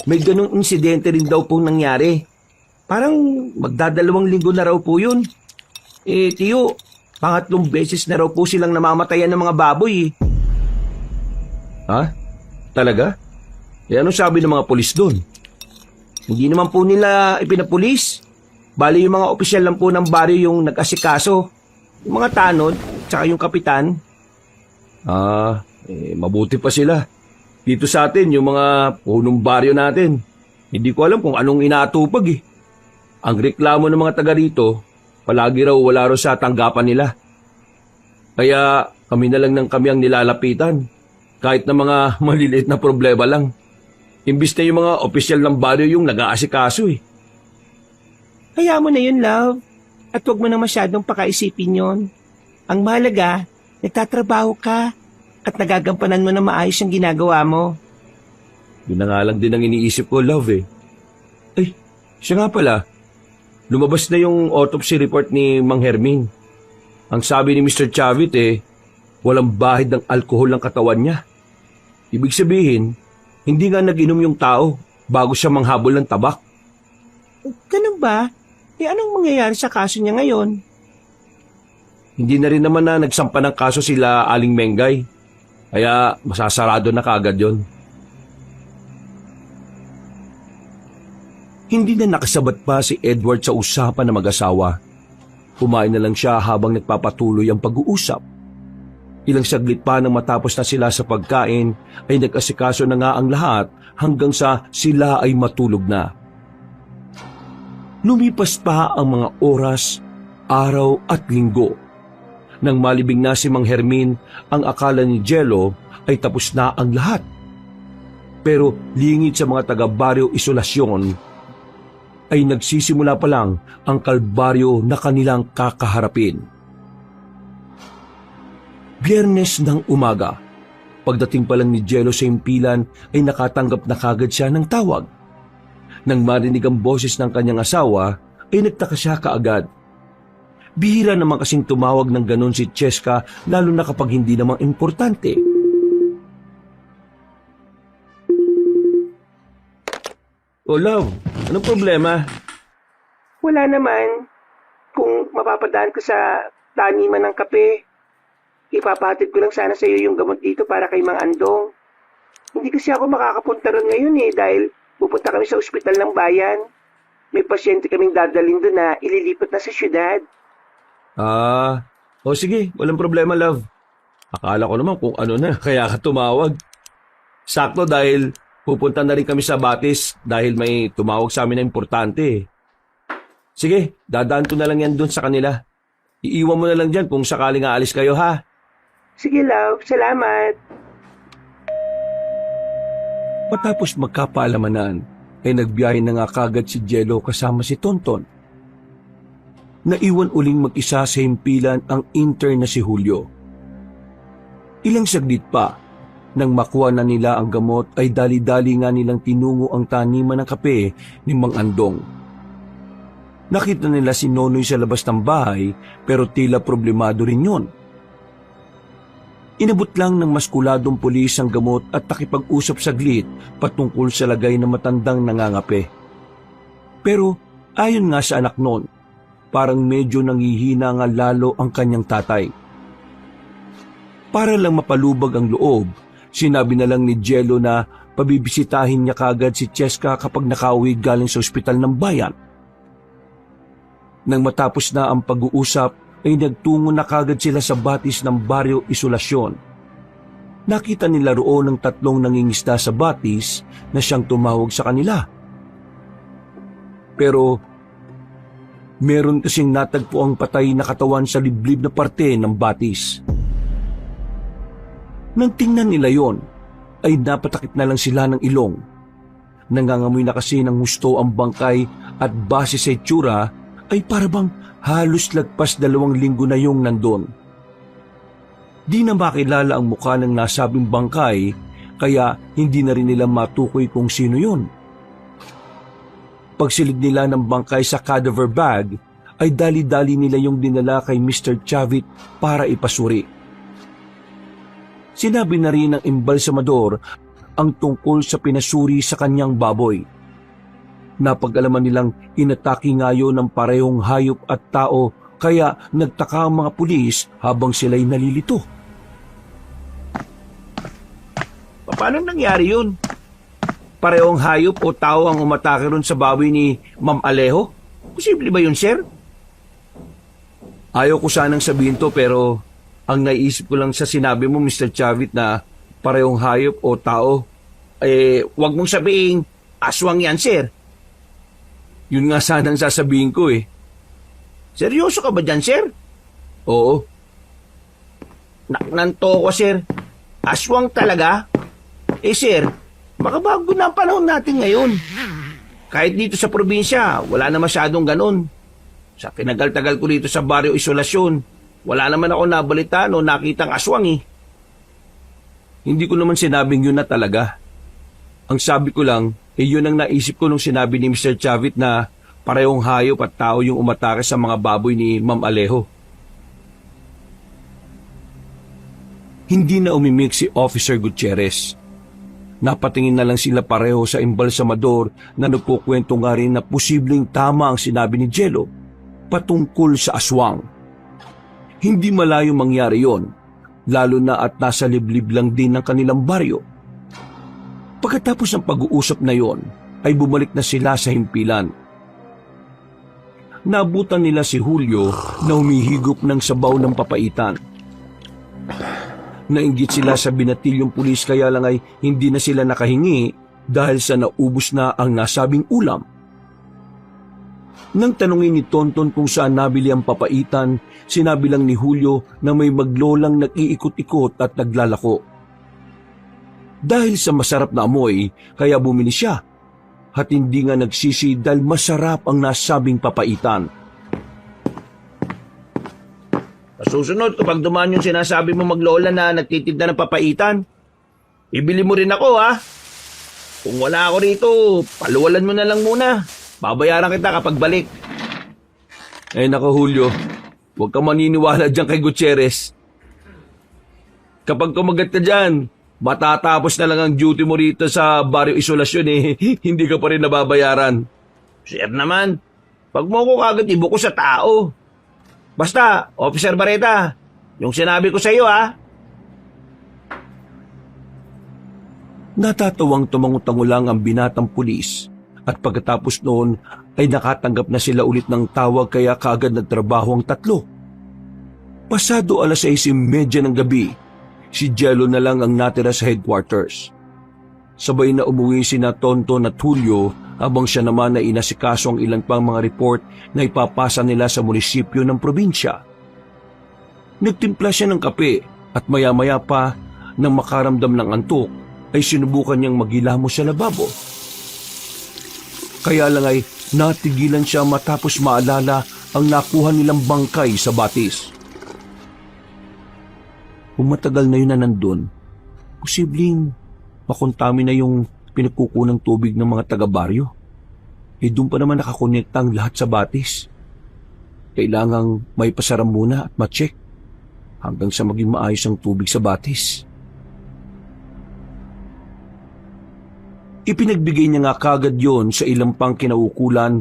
May ganong insidente rin daw pong nangyari. Parang magdadalawang linggo na raw po yun. Eh, Tiyo, pangatlong beses na raw po silang namamatayan ng mga baboy eh. Ha? Talaga? Eh, anong sabi ng mga pulis doon? Hindi naman po nila ipinapulis. Bali yung mga opisyal lang po ng baryo yung nag-asikaso. Yung mga tanod, tsaka yung kapitan. Mabuti pa sila. Dito sa atin, yung mga punong baryo natin. Hindi ko alam kung anong inaatupag eh. Ang reklamo ng mga taga rito, palagi raw wala raw sa tanggapan nila. Kaya kami na lang ng kami ang nilalapitan. Kahit na mga maliliit na problema lang. Imbis na yung mga opisyal ng baryo yung nag-aasikaso eh. Kaya mo na yun, love. At huwag mo na masyadong pakaisipin yon. Ang mahalaga, nagtatrabaho ka at nagagampanan mo na maayos ang ginagawa mo. Yun na nga lang din ang iniisip ko, love eh. Ay, siya nga pala. Lumabas na yung autopsy report ni Mang Hermin. Ang sabi ni Mr. Chavit walang bahid ng alkohol ng katawan niya. Ibig sabihin, hindi nga nag-inom yung tao bago siya manghabol ng tabak. Ganun ba? Anong mangyayari sa kaso niya ngayon? Hindi na rin naman na nagsampa ng kaso sila Aling Mengay. Kaya masasarado na kaagad yon. Hindi na nakasabat pa si Edward sa usapan ng mag-asawa. Kumain na lang siya habang nagpapatuloy ang pag-uusap. Ilang saglit pa nang matapos na sila sa pagkain ay nag-asikaso na nga ang lahat hanggang sa sila ay matulog na. Lumipas pa ang mga oras, araw at linggo. Nang malibing na si Mang Hermin, ang akala ni Jello ay tapos na ang lahat. Pero lingid sa mga taga-baryo Isolasyon, ay nagsisimula pa lang ang kalbaryo na kanilang kakaharapin. Biyernes ng umaga, pagdating pa lang ni Jello sa impilan ay nakatanggap na kagad siya ng tawag. Nang marinig ang boses ng kanyang asawa, ay nagtaka siya kaagad. Bihira naman kasing tumawag ng ganon si Cheska, lalo na kapag hindi namang importante. Oh, love, anong problema? Wala naman. Kung mapapadaan ko sa taniman ng kape, ipapatid ko lang sana sa iyo yung gamot dito para kay Mang Andong. Hindi kasi ako makakapunta ron ngayon dahil pupunta kami sa ospital ng bayan. May pasyente kaming dadalhin doon na ililipat na sa syudad. Sige, walang problema, love. Akala ko naman kung ano na, kaya ka tumawag. Sakto dahil pupunta na rin kami sa Batis dahil may tumawag sa amin na importante. Sige, dadaan ko na lang yan doon sa kanila. Iiwan mo na lang dyan kung sakaling aalis kayo, ha? Sige, love. Salamat. Matapos magkapaalamanan, ay nagbiyahe na nga kagad si Jello kasama si Tonton. Naiwan uling mag-isa sa himpilan ang intern na si Julio. Ilang saglit pa, nang makuha na nila ang gamot ay dali-dali nga nilang tinungo ang taniman ng kape ni Mang Andong. Nakita nila si Nonoy sa labas ng bahay pero tila problemado rin yun. Inabot lang ng maskuladong pulis ang gamot at nakipag-usap saglit patungkol sa lagay ng matandang nangangape. Pero ayon nga sa anak noon, parang medyo nanghihina nga lalo ang kanyang tatay. Para lang mapalubag ang loob, sinabi na lang ni Jello na pabibisitahin niya kagad si Cheska kapag nakauwi galing sa ospital ng bayan. Nang matapos na ang pag-uusap ay nagtungo na kagad sila sa batis ng Baryo Isolasyon. Nakita nila roon ang 3 nangingisda sa batis na siyang tumawag sa kanila. Pero meron kasing natagpo ang patay na katawan sa liblib na parte ng batis. Nang tingnan nila yon, ay napatakip na lang sila ng ilong. Nangangamoy na kasi ng husto ang bangkay at base sa itsura ay parabang halos lagpas 2 linggo na yung nandun. Di na makilala ang mukha ng nasabing bangkay kaya hindi na rin nila matukoy kung sino yun. Pagsilid nila ng bangkay sa cadaver bag ay dali-dali nila yung dinala kay Mr. Chavit para ipasuri. Sinabi na rin ng embalsamador ang tungkol sa pinasuri sa kanyang baboy. Napag-alaman nilang inatake nga yun ng parehong hayop at tao kaya nagtaka ang mga pulis habang sila'y nalilito. Paano nangyari yun? Parehong hayop o tao ang umatake ron sa baboy ni Ma'am Alejo? Posible ba yun, sir? Ayaw ko sanang sabihin to pero ang naisip ko lang sa sinabi mo, Mr. Chavit, na parehong hayop o tao. Wag mong sabihin, aswang yan, sir. Yun nga sanang sasabihin ko eh. Seryoso ka ba dyan, sir? Oo. Naknanto ko, sir. Aswang talaga? Sir, makabago na ang panahon natin ngayon. Kahit dito sa probinsya, wala na masyadong ganon. Sa tinagal-tagal ko dito sa Baryo Isolasyon, wala naman ako nabalitaan o nakitang aswang eh. Hindi ko naman sinabing yun na talaga. Ang sabi ko lang, yun ang naisip ko nung sinabi ni Mr. Chavit na parehong hayop at tao yung umatake sa mga baboy ni Ma'am Alejo. Hindi na umimik si Officer Gutierrez. Napatingin na lang sila pareho sa embalsamador na nagkukwento nga rin na posibleng tama ang sinabi ni Jello patungkol sa aswang. Hindi malayo mangyari yon, lalo na at nasa liblib lang din ng kanilang baryo. Pagkatapos ng pag-uusap na yon, ay bumalik na sila sa himpilan. Nabutan nila si Julio na humihigop ng sabaw ng papaitan. Nainggit sila sa binatilyong pulis kaya lang ay hindi na sila nakahingi dahil sa naubos na ang nasabing ulam. Nang tanungin ni Tonton kung saan nabili ang papaitan, sinabi lang ni Julio na may maglolang nag-iikot-ikot at naglalako. Dahil sa masarap na amoy, kaya bumili siya. At hindi nga nagsisi dahil masarap ang nasabing papaitan. Susunod, kapag dumaan yung sinasabi mo maglola na nagtitinda ng papaitan, ibili mo rin ako, ha? Kung wala ako rito, paluwalan mo na lang muna. Babayaran kita kapag balik. Nako Julio, huwag ka maniniwala dyan kay Gutierrez. Kapag kumagat ka dyan, matatapos na lang ang duty mo rito sa Baryo Isolasyon hindi ka pa rin nababayaran. Sir naman, pag mo ko kagad ibuko sa tao. Basta, Officer Barreta, yung sinabi ko sa iyo, ha? Natatawang tumangutango lang ang binatang pulis at pagkatapos noon ay nakatanggap na sila ulit ng tawag kaya kaagad nagtrabaho ang 3. Pasado 6:30 ng gabi, si Jello na lang ang natira sa headquarters. Sabay na umuwi sina Tonton at Julio habang siya naman ay inasikaso ang ilan pang mga report na ipapasa nila sa munisipyo ng probinsya. Nagtimpla siya ng kape at maya-maya pa nang makaramdam ng antok ay sinubukan niyang maghilamos sa lababo. Kaya lang ay natigilan siya matapos maalala ang nakuha nilang bangkay sa batis. Kung matagal na yun na nandun, posibleng makontami na yung pinagkukunang tubig ng mga taga-baryo. Doon pa naman nakakonekta ang lahat sa batis. Kailangang may pasaram muna at ma-check hanggang sa maging maayos ang tubig sa batis. Ipinagbigay niya nga kagad yon sa ilang pang kinaukulan,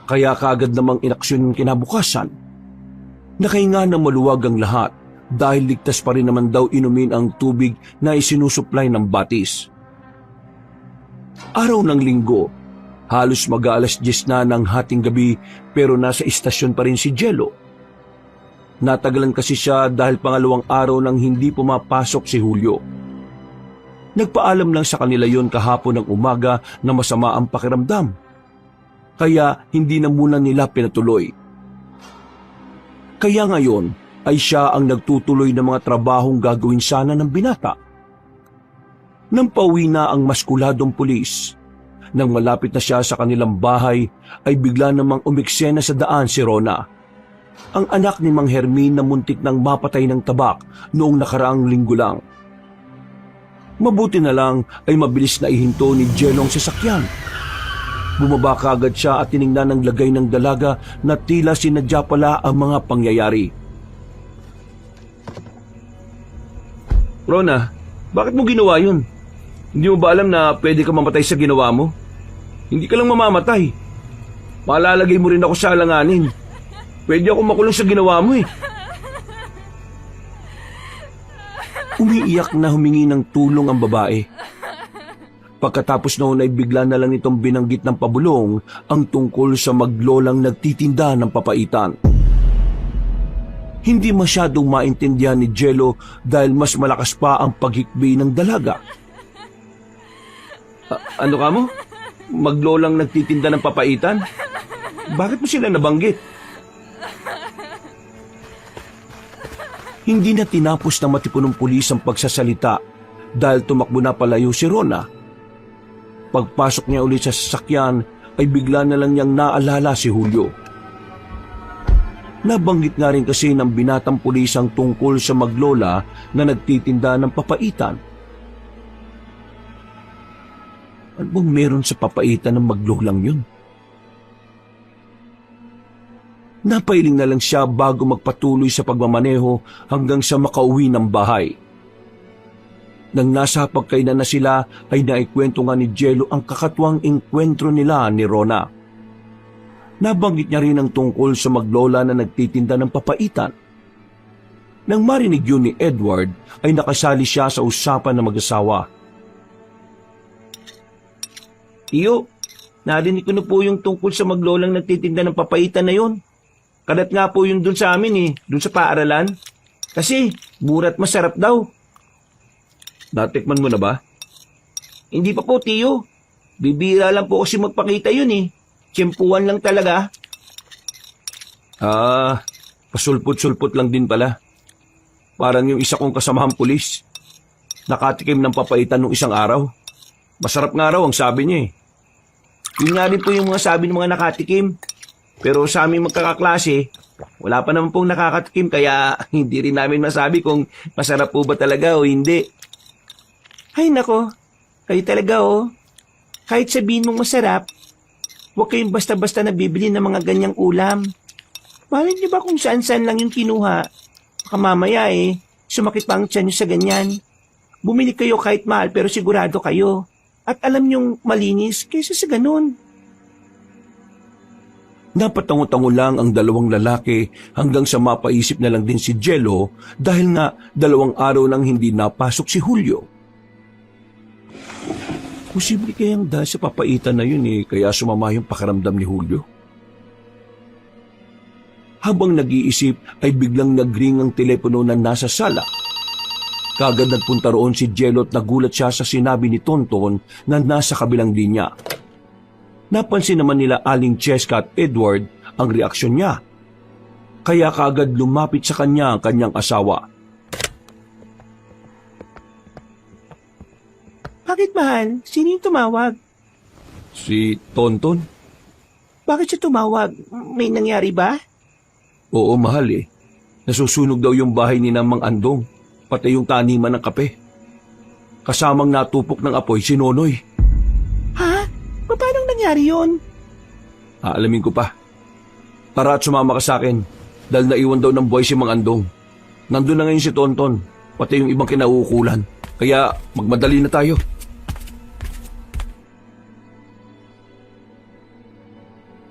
kaya kagad namang inaksyon ng kinabukasan. Nakahinga ng maluwag ang lahat dahil ligtas pa rin naman daw inumin ang tubig na isinusupply ng batis. Araw ng linggo, Halos mag-aalas 10 na ng hating gabi pero nasa istasyon pa rin si Jello. Natagalan kasi siya dahil pangalawang araw nang hindi pumapasok si Julio. Nagpaalam lang sa kanila yon kahapon ng umaga na masama ang pakiramdam. Kaya hindi na muna nila pinatuloy. Kaya ngayon ay siya ang nagtutuloy ng mga trabahong gagawin sana ng binata. Nang pauwi na ang maskuladong pulis, nang malapit na siya sa kanilang bahay, ay bigla namang umiksena sa daan si Rona, ang anak ni Mang Hermin na muntik nang mapatay ng tabak noong nakaraang linggo lang. Mabuti na lang ay mabilis na ihinto ni Jello ang sasakyan. Bumaba kaagad siya at tiningnan ng lagay ng dalaga na tila sinadya pala ang mga pangyayari. Rona, bakit mo ginawa yun? Hindi mo ba alam na pwede ka mamatay sa ginawa mo? Hindi ka lang mamamatay. Malalagay mo rin ako sa alanganin. Pwede ako makulong sa ginawa mo eh. Umiiyak na humingi ng tulong ang babae. Pagkatapos noon ay bigla na lang itong binanggit ng pabulong ang tungkol sa maglolang nagtitinda ng papaitan. Hindi masyadong maintindihan ni Jello dahil mas malakas pa ang paghikbi ng dalaga. Ano ka mo? Maglolang nagtitinda ng papaitan? Bakit mo sila nabanggit? Hindi na tinapos ng matipunong pulis ang pagsasalita dahil tumakbo na palayo si Rona. Pagpasok niya ulit sa sasakyan ay bigla na lang niyang naalala si Julio. Nabanggit nga rin kasi ng binatang pulis ang tungkol sa maglola na nagtitinda ng papaitan. Ano bang meron sa papaitan ng maglolang yun? Napailing na lang siya bago magpatuloy sa pagmamaneho hanggang sa makauwi ng bahay. Nang nasa pagkainan na sila ay naikwento nga ni Jello ang kakatuwang engkwentro nila ni Rona. Nabanggit niya rin ang tungkol sa maglola na nagtitinda ng papaitan. Nang marinig yun ni Edward ay nakasali siya sa usapan ng mag-asawa. Tiyo, narinig ko na po yung tungkol sa maglolang nagtitinda ng papaitan na yon. Kadat nga po yun dun sa amin eh, dun sa paaralan. Kasi, burat masarap daw. Natikman mo na ba? Hindi pa po, tiyo. Bibira lang po kasi magpakita yun eh. Tiyempuan lang talaga. Pasulput-sulput lang din pala. Parang yung isa kong kasamahang pulis. Nakatikim ng papaitan nung isang araw. Masarap nga raw ang sabi niya eh. Yun nga rin po yung mga sabi ng mga nakatikim. Pero sa aming magkakaklase, wala pa naman pong nakakatikim kaya hindi rin namin masabi kung masarap po ba talaga o hindi. Ay nako, kayo talaga oh. Kahit sabihin mong masarap, huwag kayong basta-basta nabibili ng mga ganyang ulam. Malay niyo ba kung saan-saan lang yung kinuha? Baka mamaya sumakit pa ang tiyan niyo sa ganyan. Bumili kayo kahit mahal pero sigurado kayo. At alam niyong malinis kaysa sa ganun. Napatango-tango lang ang dalawang lalaki hanggang sa mapaisip na lang din si Jello dahil nga 2 araw nang hindi napasok si Julio. Posible kayang dahil sa papaitan na yun kaya sumama yung pakiramdam ni Julio. Habang nag-iisip ay biglang nagring ang telepono na nasa sala. Kagad nagpunta roon si Jello at nagulat siya sa sinabi ni Tonton na nasa kabilang linya. Napansin naman nila Aling Cheska at Edward ang reaksyon niya. Kaya kaagad lumapit sa kanya ang kanyang asawa. Bakit mahal? Sino yung tumawag? Si Tonton? Bakit siya tumawag? May nangyari ba? Oo, mahal eh. Nasusunog daw yung bahay ni Mang Andong, pati yung taniman ng kape. Kasamang natupok ng apoy si Nonoy. Ha? Paano nangyari yon? Aalamin ko pa. Tara at sumama ka sa akin dahil naiwan daw ng boy si Mang Andong. Nandun na ngayon si Tonton, pati yung ibang kinauukulan. Kaya magmadali na tayo.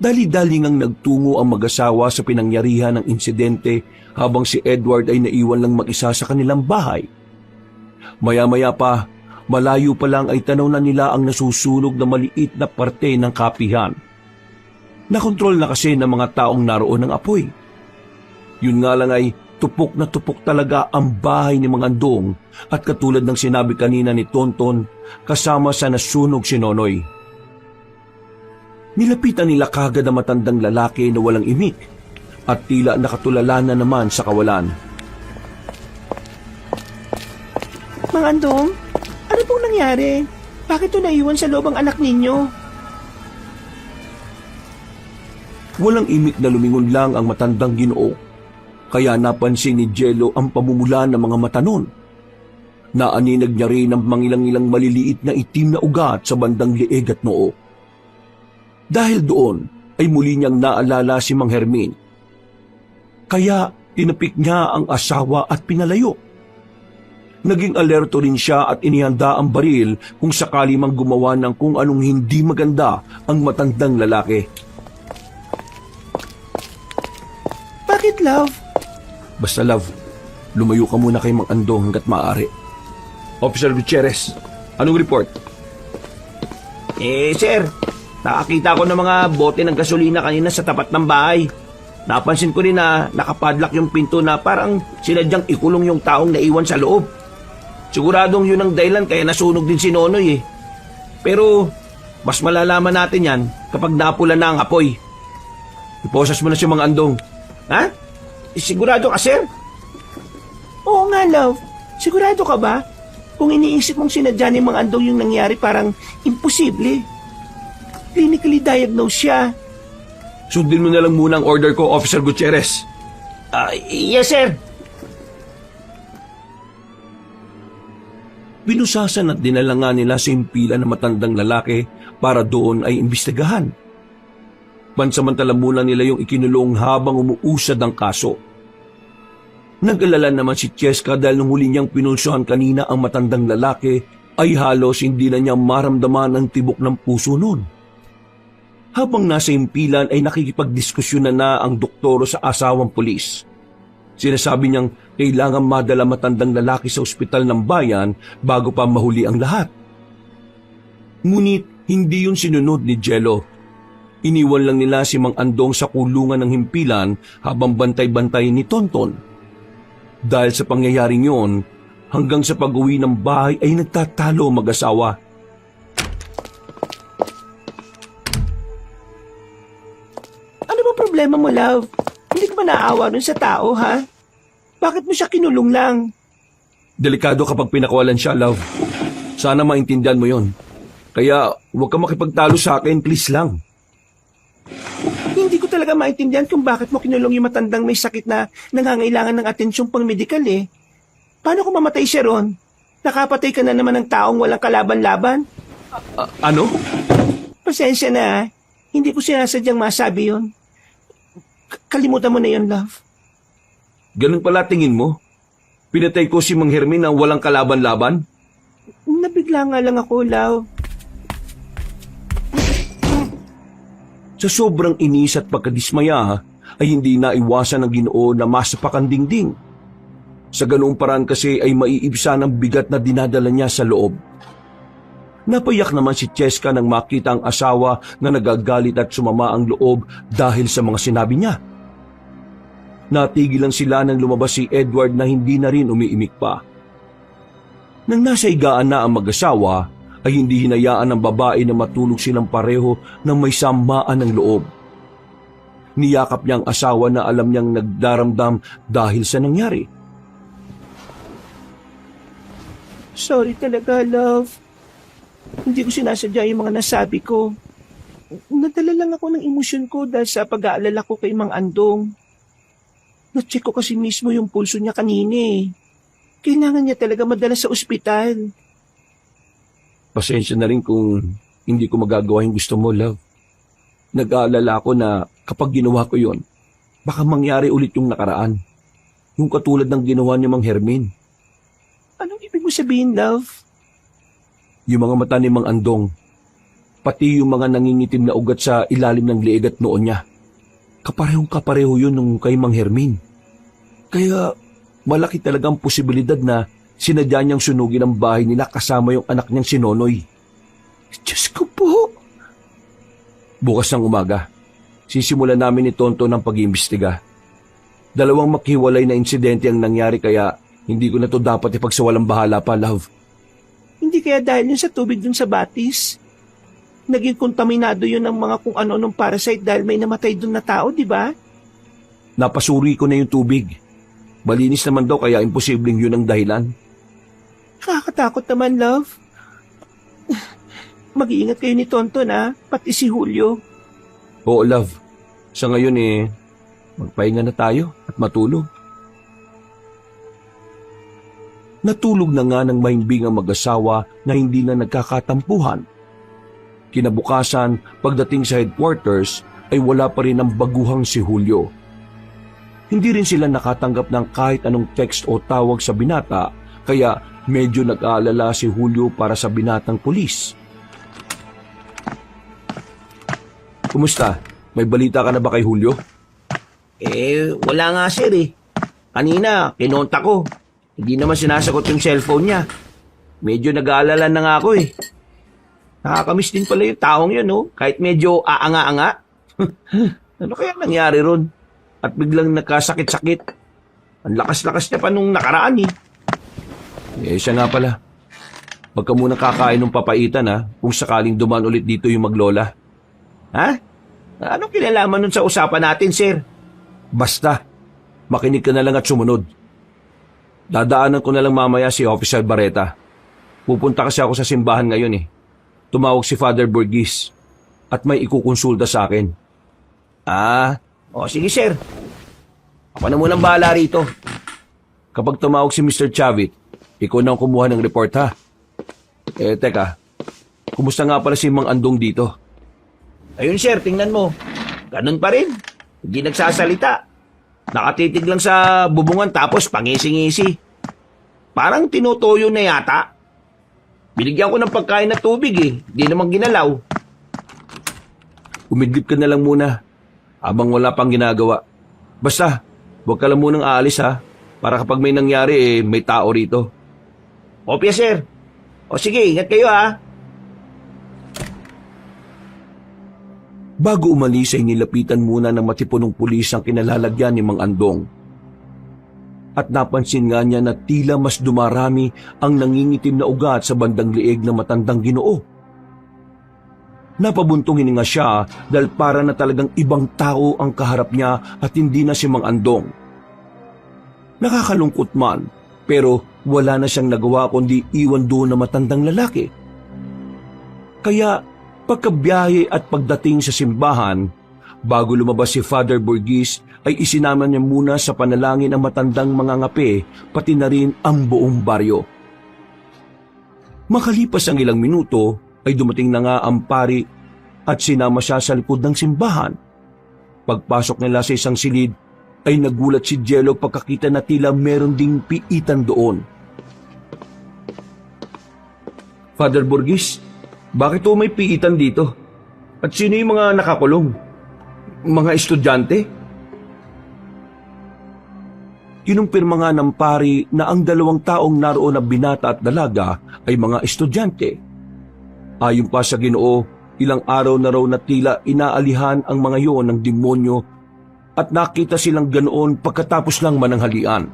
Dali-dali ngang nagtungo ang mag-asawa sa pinangyarihan ng insidente habang si Edward ay naiwan lang mag-isa sa kanilang bahay. Maya-maya pa, Malayo pa lang ay tanaw na nila ang nasusunog na maliit na parte ng kapihan. Nakontrol na kasi ng mga taong naroon ng apoy. Yun nga lang ay tupok na tupok talaga ang bahay ni Mang Andong at katulad ng sinabi kanina ni Tonton, kasama sa nasunog si Nonoy. Nilapitan nila kagad ang matandang lalaki na walang imik at tila nakatulala na naman sa kawalan. Mang Andong, ano pong nangyari? Bakit ito naiwan sa loob ang anak ninyo? Walang imik na lumingon lang ang matandang Ginoo, kaya napansin ni Jello ang pamumula ng mga mata nun. Naaninag niya rin ang mangilang-ilang maliliit na itim na ugat sa bandang lieg at noo. Dahil doon ay muli niyang naalala si Mang Hermin. Kaya tinapik niya ang asawa at pinalayo. Naging alerto rin siya at inihanda ang baril kung sakali mang gumawa ng kung anong hindi maganda ang matandang lalaki. Bakit, love? Basta love, lumayo ka muna kay Mang Andong hanggat maaari. Officer Gutierrez, anong report? Sir, nakakita ko ng mga bote ng gasolina kanina sa tapat ng bahay. Napansin ko rin na nakapadlock yung pinto na parang sinadyang ikulong yung taong naiwan sa loob. Siguradong yun ang dahilan kaya nasunog din si Nonoy eh. Pero mas malalaman natin yan kapag napula na ang apoy. Iposas mo na si Mang Andong. Ha? Sigurado ka, sir? Oo nga, love. Sigurado ka ba? Kung iniisip mong sinadya ni Mang Andong yung nangyari, parang imposible. Clinically diagnosed siya. Sundin mo na lang muna ang order ko, Officer Gutierrez. Yes, sir. Binusasan at dinala nga nila sa impila ng matandang lalaki para doon ay imbestigahan. Pansamantala muna nila yung ikinulong habang umuusad ang kaso. Nag-alala naman si Cheska dahil nung huli niyang pinulsuhan kanina ang matandang lalaki ay halos hindi na niya maramdaman ang tibok ng puso noon. Habang nasa impilan ay nakikipagdiskusyon na ang doktoro sa asawang pulis. Sinasabi niyang kailangan madala matandang lalaki sa ospital ng bayan bago pa mahuli ang lahat. Ngunit hindi yun sinunod ni Jello. Iniwan lang nila si Mang Andong sa kulungan ng himpilan habang bantay-bantay ni Tonton. Dahil sa pangyayaring yon, hanggang sa pag-uwi ng bahay ay nagtatalo mag-asawa. Ano ba problema mo, love? Hindi ka ba naawa dun sa tao, ha? Bakit mo siya kinulong lang? Delikado kapag pinakawalan siya, love. Sana maintindihan mo yon. Kaya huwag ka makipagtalo sa akin, please lang. Hindi ko talaga maintindihan kung bakit mo kinulong yung matandang may sakit na nangangailangan ng atensyong pang-medikal eh. Paano kung mamatay siya ron? Nakapatay ka na naman ng taong walang kalaban-laban? Ano? Pasensya na, ha? Hindi ko sinasadyang masabi yun. Kalimutan mo na yun, love. Ganun pala tingin mo? Pinatay ko si Mang Hermin na walang kalaban-laban? Nabigla nga lang ako, love. Sa sobrang inis at pagkadismaya ay hindi naiwasan ng Ginoo na masapak ang dingding. Sa ganoong paraan kasi ay maiibsan ang bigat na dinadala niya sa loob. Napayak naman si Cheska nang makita ang asawa na nagagalit at sumama ang loob dahil sa mga sinabi niya. Natigilan sila nang lumabas si Edward na hindi na rin umiimik pa. Nang nasa higaan na ang mag-asawa, ay hindi hinayaan ng babae na matulog silang pareho ng may samaan ng loob. Niyakap niya ang asawa na alam niyang nagdaramdam dahil sa nangyari. Sorry talaga, love. Hindi ko sinasadya yung mga nasabi ko. Nadala lang ako ng emosyon ko dahil sa pag-aalala ko kay Mang Andong. Na-check ko kasi mismo yung pulso niya kanina eh. Kailangan niya talaga madala sa ospital. Pasensya na rin kung hindi ko magagawa yung gusto mo, love. Nag-aalala ako na kapag ginawa ko yon, baka mangyari ulit yung nakaraan. Yung katulad ng ginawa ni Mang Hermin. Anong ibig mo sabihin, love? Yung mga mata ni Mang Andong, pati yung mga nangingitim na ugat sa ilalim ng leeg at noon niya. Kaparehong-kapareho yun nung kay Mang Hermin. Kaya malaki talagang posibilidad na Sinadya niyang sunugin ang bahay nila kasama yung anak niyang si Nonoy. Diyos ko po. Bukas ng umaga, sisimulan namin ni Tonto ng pag-iimbestiga. 2 maghiwalay na insidente ang nangyari kaya hindi ko na to dapat ipagsawalang bahala pa, love. Hindi kaya dahil yun sa tubig dun sa batis? Naging kontaminado yun ng mga kung ano-anong parasite dahil may namatay dun na tao, di ba? Napasuri ko na yung tubig. Malinis naman daw kaya imposibleng yun ang dahilan. Nakakatakot naman, love. Mag-iingat kayo ni Tonton, pati si Julio. Oo, love. Sa ngayon magpahinga na tayo at matulog. Natulog na nga ng mahimbing ang mag-asawa na hindi na nagkakatampuhan. Kinabukasan, pagdating sa headquarters, ay wala pa rin ang baguhang si Julio. Hindi rin sila nakatanggap ng kahit anong text o tawag sa binata, kaya medyo nag-aalala si Julio para sa binatang pulis. Kumusta? May balita ka na ba kay Julio? Wala nga sir Kanina, kinontak ko. Hindi naman sinasagot yung cellphone niya. Medyo nag-aalala na nga ako Nakakamiss din pala yung taong yun, kahit medyo aanga-anga. Ano kaya nangyari ron? At biglang nagkasakit-sakit. Ang lakas-lakas niya pa nung nakaraan Siya nga pala. Huwag ka muna kakain ng papaitan kung sakaling dumaan ulit dito yung maglola. Ha? Anong kinalaman nun sa usapan natin, sir? Basta, makinig ka na lang at sumunod. Dadaanan ko na lang mamaya si Officer Barreta. Pupunta kasi ako sa simbahan ngayon Tumawag si Father Burgis at may ikukonsulta sa akin. Sige sir. Ako na munang bahala rito. Kapag tumawag si Mr. Chavit, ikaw na ang kumuha ng report ha. Teka, kumusta nga pala si Mang Andong dito? Ayun sir, tingnan mo. Ganun pa rin. Hindi nagsasalita. Nakatitig lang sa bubungan tapos pangisi-ngisi. Parang tinutuyo na yata. Binigyan ko ng pagkain na tubig Di naman ginalaw. Umidlip ka na lang muna habang wala pang ginagawa. Basta, huwag ka lang munang aalis para kapag may nangyari may tao rito. Opya sir. O sige, ingat kayo Bago umalis ay nilapitan muna ng matipunong pulis ang kinalalagyan ni Mang Andong. At napansin nga niya na tila mas dumarami ang nangingitim na ugat sa bandang liig ng matandang Ginoo. Napabuntong hininga siya dahil para na talagang ibang tao ang kaharap niya at hindi na si Mang Andong. Nakakalungkot man, pero wala na siyang nagawa kundi iwan doon na matandang lalaki. Kaya pagkabiyahe at pagdating sa simbahan, bago lumabas si Father Burgis ay isinama niya muna sa panalangin ang matandang mga ngape pati na rin ang buong baryo. Makalipas ang ilang minuto ay dumating na nga ang pari at sinama siya sa likod ng simbahan. Pagpasok nila sa isang silid ay nagulat si Jello pagkakita na tila meron ding piitan doon. Father Burgis, bakit may piitan dito? At sino yung mga nakakulong? Mga estudyante? Kinumpirma nga ng pari na ang 2 taong naroon na binata at dalaga ay mga estudyante. Ayon pa sa Ginoo, ilang araw na raw na tila inaalihan ang mga yon ng demonyo at nakita silang ganoon pagkatapos lang mananghalian.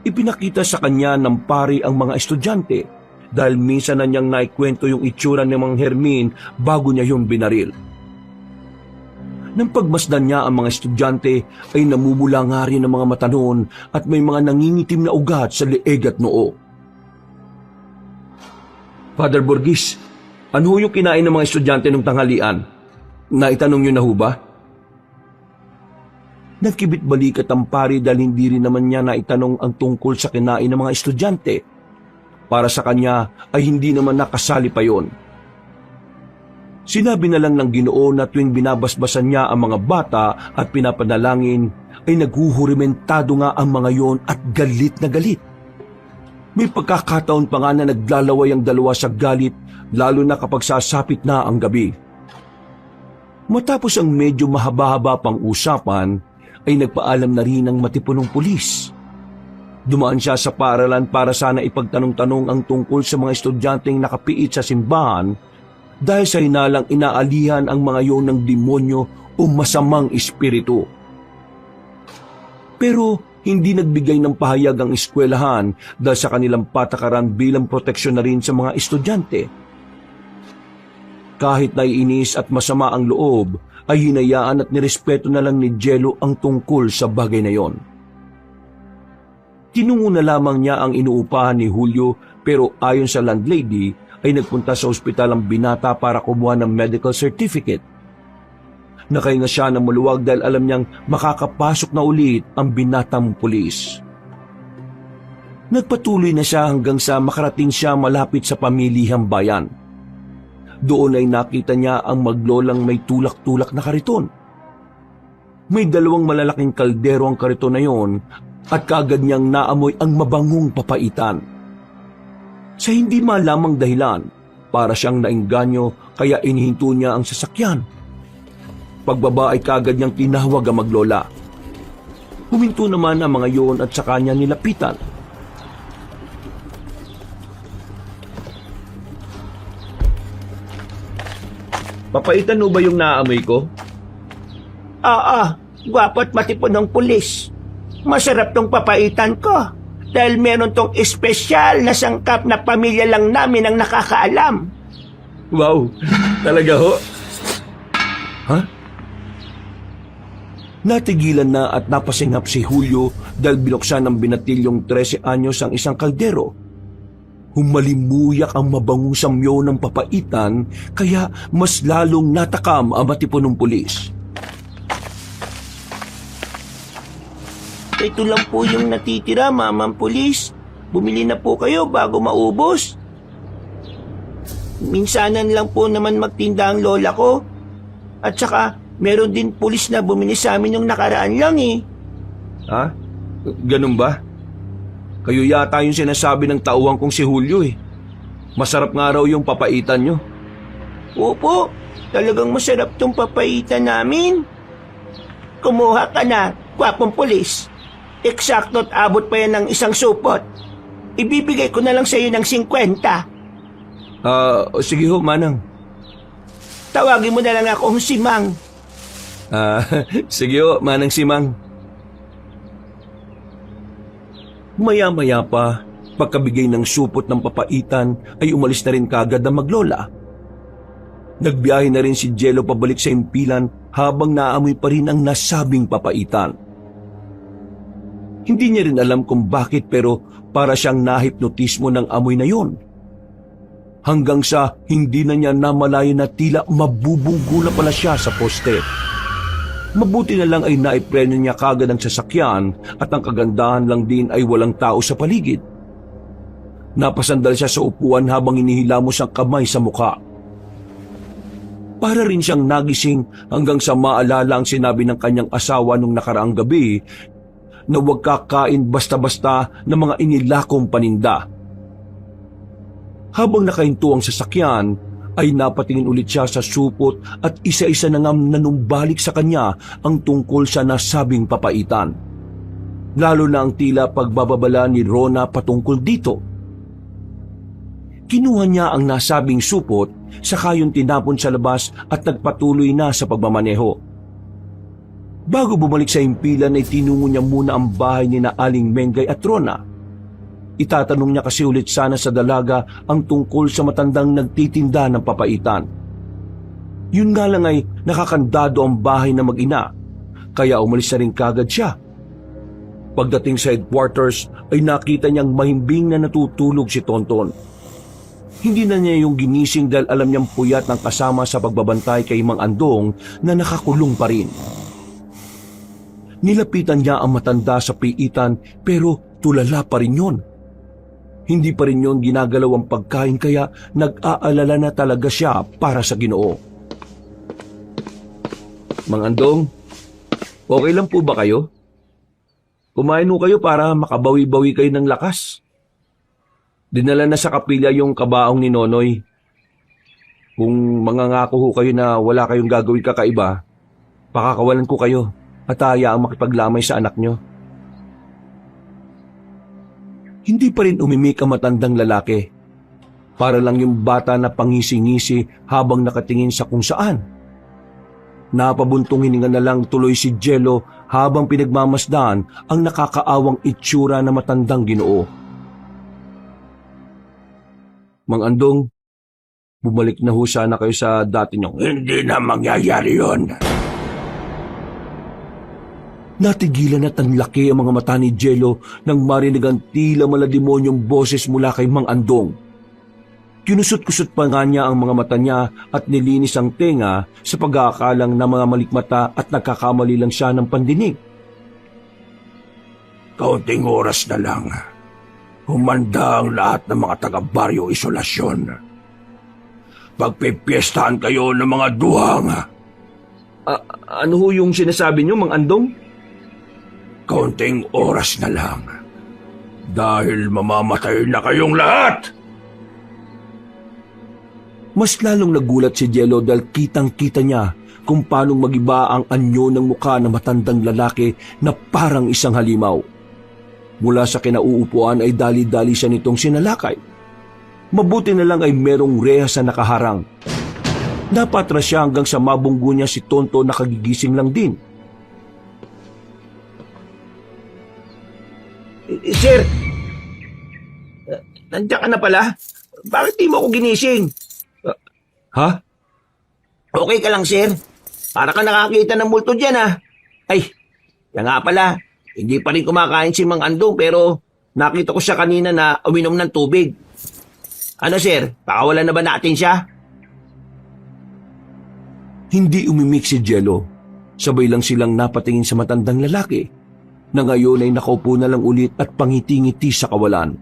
Ipinakita sa kanya ng pari ang mga estudyante dahil minsan na niyang naikwento yung itsura ng mga Hermin bago niya yung binaril. Nang pagmasdan niya ang mga estudyante ay namumula nga rin ang mga mata noon at may mga nangingitim na ugat sa leeg at noo. Father Burgis, ano yung kinain ng mga estudyante nung tanghalian? Naitanong niyo na ho ba? Nagkibit balikat ang pari dahil hindi rin naman niya naitanong ang tungkol sa kinain ng mga estudyante. Para sa kanya ay hindi naman nakasali pa yon. Sinabi na lang ng Ginoo na tuwing binabasbasan niya ang mga bata at pinapanalangin ay naghuhurimentado nga ang mga yon at galit na galit. May pagkakataon pa nga na naglalaway ang dalawa sa galit lalo na kapag sasapit na ang gabi. Matapos ang medyo mahaba-haba pang usapan ay nagpaalam na rin ang matipunong pulis. Dumaan siya sa paaralan para sana ipagtanong-tanong ang tungkol sa mga estudyanteng nakapiit sa simbahan dahil sa hinalang inaalihan ang mga yon ng demonyo o masamang espiritu. Pero hindi nagbigay ng pahayag ang eskwelahan dahil sa kanilang patakaran bilang proteksyon na rin sa mga estudyante. Kahit naiinis at masama ang loob, ay hinayaan at nirespeto na lang ni Jello ang tungkol sa bagay na yon. Tinungo na lamang niya ang inuupahan ni Julio pero ayon sa landlady ay nagpunta sa ospital ang binata para kumuha ng medical certificate. Nakahinga siya ng maluwag dahil alam niyang makakapasok na ulit ang binatang pulis. Nagpatuloy na siya hanggang sa makarating siya malapit sa pamilihang bayan. Doon ay nakita niya ang maglolang may tulak-tulak na kariton. May 2 malalaking kaldero ang kariton na yon at kaagad niyang naamoy ang mabangong papaitan. Sa hindi malamang dahilan, para siyang naengganyo kaya inihinto niya ang sasakyan. Pagbaba ay kaagad niyang tinawag ang maglola. Huminto naman ang mga yon at saka niya nilapitan. Papaitan mo ba yung naamoy ko? Gwapo at matipon ng pulis. Masarap tong papaitan ko. Dahil meron tong espesyal na sangkap na pamilya lang namin ang nakakaalam. Wow, talaga ho? Ha? Natigilan na at napasingap si Julio dahil binuksan ng binatilyong 13 anyos ang isang kaldero. Humalimuyak ang mabangong samyo ng papaitan kaya mas lalong natakam ang matipon ng pulis. Ito lang po yung natitira, mamang pulis. Bumili na po kayo bago maubos. Minsanan lang po naman magtinda ang lola ko. At saka, meron din pulis na bumili sa amin yung nakaraan lang eh. Ha? Ganun ba? Kayo yata yung sinasabi ng tauhan kong si Julio eh. Masarap nga raw yung papaitan nyo. Opo, talagang masarap tong papaitan namin. Kumuha ka na, gwapong pulis. Eksakto at abot pa yan ng isang supot. Ibibigay ko na lang sa iyo ng 50. Sige ho, Manang. Tawagin mo na lang akong si Mang. Sige ho, Manang Simang. Maya-maya pa, pagkabigay ng supot ng papaitan ay umalis na rin kaagad ang maglola. Nagbiyahe na rin si Jello pabalik sa impilan habang naamoy pa rin ang nasabing papaitan. Hindi niya rin alam kung bakit pero para siyang nahipnotismo ng amoy na yon. Hanggang sa hindi na niya namalayan na tila mabubunggo na pala siya sa poste. Mabuti na lang ay naipreno niya kagad ang sasakyan at ang kagandahan lang din ay walang tao sa paligid. Napasandal siya sa upuan habang inihilamos ang kamay sa mukha. Para rin siyang nagising hanggang sa maalala ang sinabi ng kanyang asawa nung nakaraang gabi na huwag kakain basta-basta ng mga inilakong paninda. Habang nakahinto ang sasakyan, ay napatingin ulit siya sa supot at isa-isa na ngam nanumbalik sa kanya ang tungkol sa nasabing papaitan. Lalo na ang tila pagbababala ni Rona patungkol dito. Kinuha niya ang nasabing supot, saka yung tinapon sa labas at nagpatuloy na sa pagmamaneho. Bago bumalik sa impilan ay tinungo niya muna ang bahay ni na Aling Mengay at Rona. Itatanong niya kasi ulit sana sa dalaga ang tungkol sa matandang nagtitinda ng papaitan. Yun nga lang ay nakakandado ang bahay na mag-ina, kaya umalis na rin kagad siya. Pagdating sa headquarters ay nakita niyang mahimbing na natutulog si Tonton. Hindi na niya yung ginising dahil alam niyang puyat ng kasama sa pagbabantay kay Mang Andong na nakakulong pa rin. Nilapitan niya ang matanda sa piitan pero tulala pa rin yun. Hindi pa rin yun ginagalaw ang pagkain kaya nag-aalala na talaga siya para sa Ginoo. Mang Andong, okay lang po ba kayo? Kumain ho kayo para makabawi-bawi kayo ng lakas. Dinala na sa kapilya yung kabaong ni Nonoy. Kung mangangako ho kayo na wala kayong gagawin kakaiba, pakakawalan ko kayo at hayaang makipaglamay sa anak nyo. Hindi pa rin umimik ang matandang lalaki. Para lang yung bata na pangisi-ngisi habang nakatingin sa kung saan. Napabuntong hininga na lang tuloy si Jello habang pinagmamasdan ang nakakaawang itsura na matandang Ginoo. Mang Andong, bumalik na ho sana kayo sa dati niyong... Hindi na mangyayari yon. Natigilan at ang laki ang mga mata ni Jello nang marinig ang tila malademonyong boses mula kay Mang Andong. Kinusot-kusot pa nga niya ang mga mata niya at nilinis ang tenga sa pag-aakalang na mga malikmata at nagkakamali lang siya ng pandinig. Kaunting oras na lang. Humanda ang lahat ng mga taga-baryo isolasyon. Pagpipiestahan kayo ng mga duhang. Ano ho yung sinasabi niyo, Mang Andong? Kaunting oras na lang. Dahil mamamatay na kayong lahat! Mas lalong nagulat si Jello dahil kitang-kita niya kung paanong magiba ang anyo ng mukha ng matandang lalaki na parang isang halimaw. Mula sa kinauupuan ay dali-dali siya nitong sinalakay. Mabuti na lang ay merong rehas na nakaharang. Napatras siya hanggang sa mabunggo niya si Tonto na kagigising lang din. Sir, nandiyan ka na pala? Bakit di mo ako ginising? Ha? Okay ka lang, sir? Para ka nakakita ng multo dyan, ha? Ay, yan nga pala. Hindi pa rin kumakain si Mang Andong pero nakita ko siya kanina na uminom ng tubig. Ano, sir? Pakawalan na ba natin siya? Hindi umimik si Jello. Sabay lang silang napatingin sa matandang lalaki na ngayon ay nakaupo na lang ulit at pangiti-ngiti sa kawalan.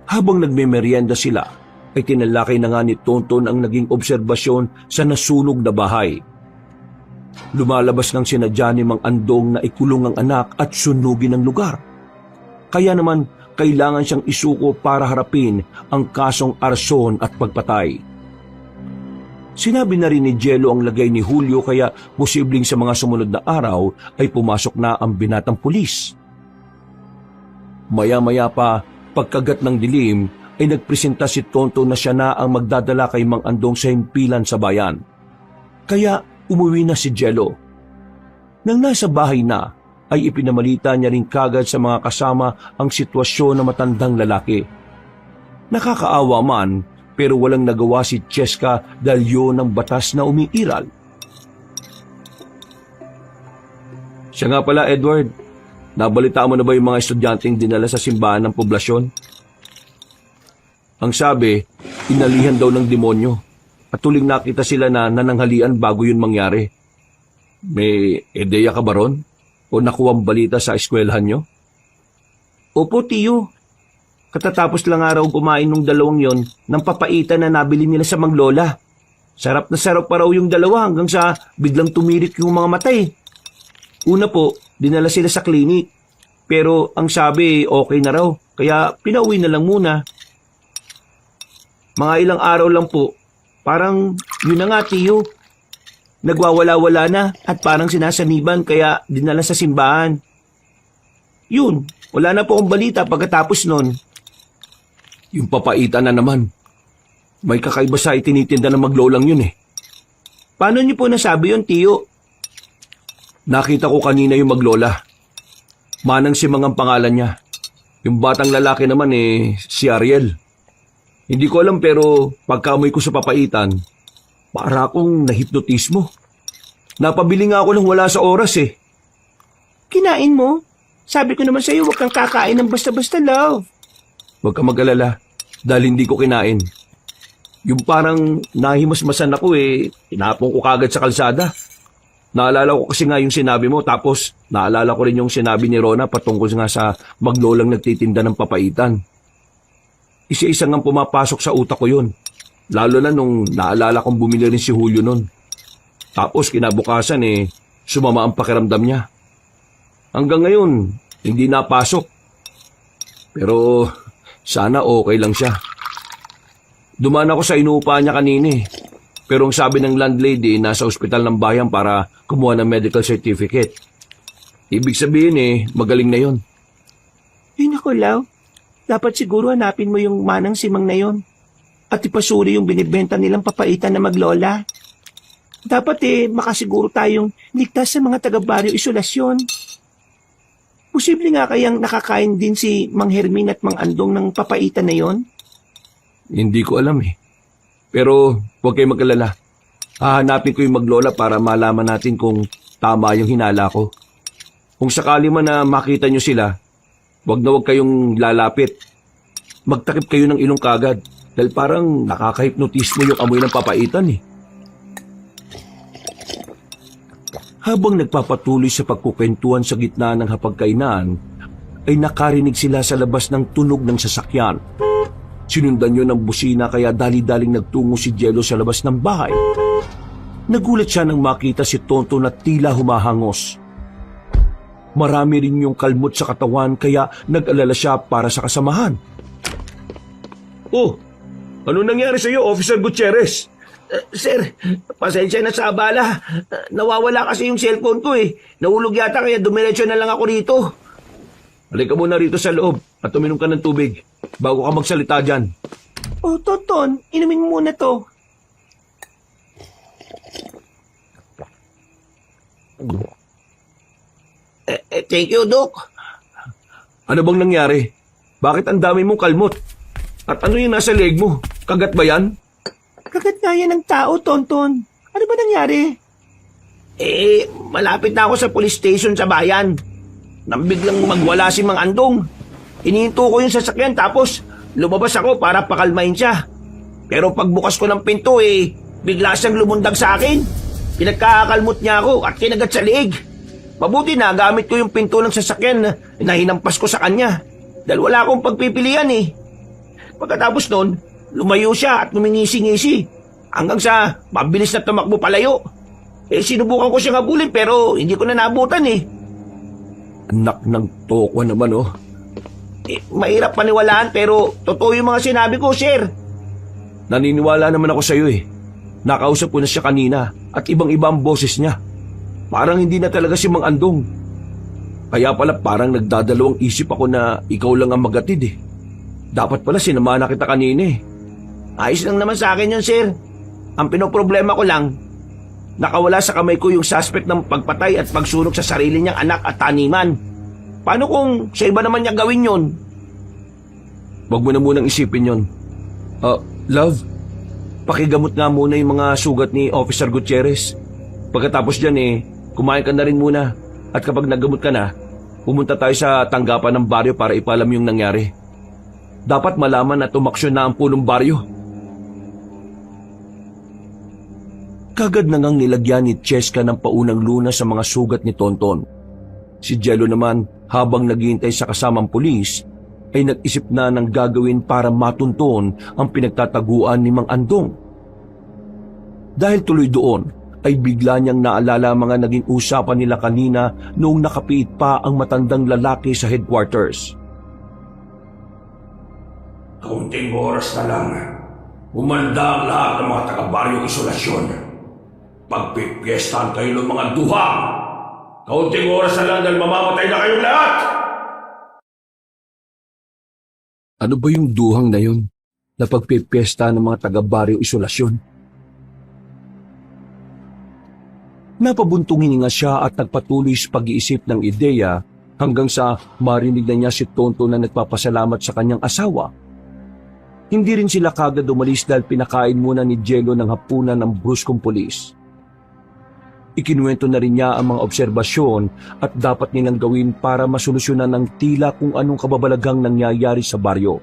Habang nagmemeryenda sila, ay tinalakay na nga ni Tonton ang naging obserbasyon sa nasunog na bahay. Lumalabas ng sinadya ni Mang Andong na ikulong ang anak at sunugin ang lugar. Kaya naman, kailangan siyang isuko para harapin ang kasong arson at pagpatay. Sinabi na rin ni Jello ang lagay ni Julio kaya posibleng sa mga sumunod na araw ay pumasok na ang binatang pulis. Maya-maya pa, pagkagat ng dilim, ay nagpresenta si Tonto na siya na ang magdadala kay Mang Andong sa himpilan sa bayan. Kaya umuwi na si Jello. Nang nasa bahay na, ay ipinamalita niya rin kagad sa mga kasama ang sitwasyon ng matandang lalaki. Nakakaawa man, pero walang nagawa si Cheska dahil yun ang batas na umiiral. Siya nga pala, Edward, nabalita mo na ba yung mga estudyanteng dinala sa simbahan ng poblasyon? Ang sabi, inalihan daw ng demonyo at tuling nakita sila na nananghalian bago yun mangyari. May ideya ka ba ron? O nakuwang balita sa eskwelahan nyo? Opo, tiyo. Katatapos lang araw kumain nung dalawang yon ng papaitan na nabili nila sa Manglola. Sarap na sarap pa raw yung dalawa hanggang sa biglang tumirik yung mga matay. Una po, dinala sila sa klinik. Pero ang sabi, okay na raw. Kaya pinauwi na lang muna. Mga ilang araw lang po, parang yun na nga, tiyo. Nagwawala-wala na at parang sinasaniban kaya dinala sa simbahan. Yun, wala na po akong balita pagkatapos nun. Yung papaitan na naman. May kakaiba sa itinitinda ng maglolang yun eh. Paano niyo po nasabi yun, tiyo? Nakita ko kanina yung maglola. Manang Simang ang pangalan niya. Yung batang lalaki naman si Ariel. Hindi ko alam pero pagkamoy ko sa papaitan, para akong nahipnotismo. Napabili nga ako ng wala sa oras eh. Kinain mo? Sabi ko naman sa'yo, huwag kang kakain ng basta-basta, love. Huwag kang mag-alala, dahil hindi ko kinain. Yung parang nahimasmasan ako tinapon ko kagad sa kalsada. Naalala ko kasi nga yung sinabi mo, tapos naalala ko rin yung sinabi ni Rona patungkol nga sa maglolang nagtitinda ng papaitan. Isa-isa nga pumapasok sa utak ko yun. Lalo na nung naalala kong bumili rin si Julio nun. Tapos kinabukasan sumama ang pakiramdam niya. Hanggang ngayon, hindi napasok. Pero sana okay lang siya. Dumaan ako sa inuupa niya kanina Pero ang sabi ng landlady, nasa ospital ng bayan para kumuha ng medical certificate. Ibig sabihin magaling na yon. Ay naku, love. Dapat siguro hanapin mo yung manang simang na yon at ipasuri yung binibenta nilang papaitan na maglola. Dapat makasiguro tayong ligtas sa mga taga-baryo isolasyon. Posible nga kayang nakakain din si Mang Hermin at Mang Andong ng papaitan na yon? Hindi ko alam eh. Pero huwag kayong mag-alala. Hahanapin ko yung maglola para malaman natin kung tama yung hinala ko. Kung sakali man na makita nyo sila, huwag na huwag kayong lalapit. Magtakip kayo ng ilong kagad dahil parang nakaka-hypnotismo yung amoy ng papaitan eh. Habang nagpapatuloy sa pagkukwentuhan sa gitna ng hapagkainan, ay nakarinig sila sa labas ng tunog ng sasakyan. Sinundan yun ng busina kaya dali-daling nagtungo si Jello sa labas ng bahay. Nagulat siya nang makita si Tonton na tila humahangos. Marami rin yung kalmot sa katawan kaya nag-alala siya para sa kasamahan. Oh, ano nangyari sa iyo, Officer Gutierrez? Sir, pasensya na sa abala. Nawawala kasi yung cellphone ko eh. Nahulog yata kaya dumiretso na lang ako rito. Halika muna rito sa loob at uminom ka ng tubig bago ka magsalita dyan. Oh, Tonton, inumin mo muna to. Thank you, Doc. Ano bang nangyari? Bakit ang dami mong kalmot? At ano yung nasa leg mo? Kagat ba yan? Kagat nga yan ng tao, Tonton. Ano ba nangyari? Malapit na ako sa police station sa bayan. Nang biglang magwala si Mang Andong. Inihinto ko yung sasakyan tapos lumabas ako para pakalmahin siya. Pero pagbukas ko ng pinto bigla siyang lumundag sa akin. Pinagkakakalmot niya ako at kinagat sa liig. Mabuti na gamit ko yung pinto ng sasakyan na hinampas ko sa kanya. Dahil wala akong pagpipilian eh. Pagkatapos nun, lumayo siya at ngumingisi-ngisi. Hanggang sa mabilis na tumakbo palayo. Sinubukan ko siyang habulin pero hindi ko na naabutan eh. Anak ng tokwa naman oh. Mahirap paniwalaan pero totoo yung mga sinabi ko, sir. Naniniwala naman ako sa'yo eh. Nakausap ko na siya kanina at ibang-iba ang boses niya. Parang hindi na talaga si Mang Andong. Kaya pala parang nagdadalawang isip ako na ikaw lang ang magatid eh. Dapat pala sinamahan na kita kanina eh. Ayos lang naman sa akin yun, sir. Ang pinoproblema ko lang, nakawala sa kamay ko yung suspect ng pagpatay at pagsunog sa sarili niyang anak at taniman. Paano kung sa iba naman niya gawin yun? Huwag mo na munang isipin yon. Love, pakigamot nga muna yung mga sugat ni Officer Gutierrez. Pagkatapos dyan kumain ka na rin muna. At kapag naggamot ka na, pumunta tayo sa tanggapan ng baryo para ipalam yung nangyari. Dapat malaman na tumaksyon na ang punong baryo. Kagad na ngang nilagyan ni Cheska ng paunang lunas sa mga sugat ni Tonton. Si Jello naman, habang naghihintay sa kasamang pulis, ay nag-isip na ng gagawin para matunton ang pinagtataguan ni Mang Andong. Dahil tuloy doon, ay bigla niyang naalala ang mga naging usapan nila kanina noong nakapiit pa ang matandang lalaki sa headquarters. Kaunting oras na lang, umanda ang lahat ng mga taga-baryong isolasyon. Pagpipiestahan kayo ng mga duha. Kaunting oras na lang dahil mamamatay na kayong lahat! Ano ba yung duhang na yun na pagpipiesta ng mga taga-baryo isolasyon? Napabuntong hininga siya at nagpatuloy sa pag-iisip ng ideya hanggang sa marinig na niya si Tonto na nagpapasalamat sa kanyang asawa. Hindi rin sila kagad umalis dahil pinakain muna ni Jello ng hapunan ng bruskong pulis. Ikinuwento na rin niya ang mga obserbasyon at dapat nilang gawin para masolusyonan ng tila kung anong kababalaghang nangyayari sa baryo.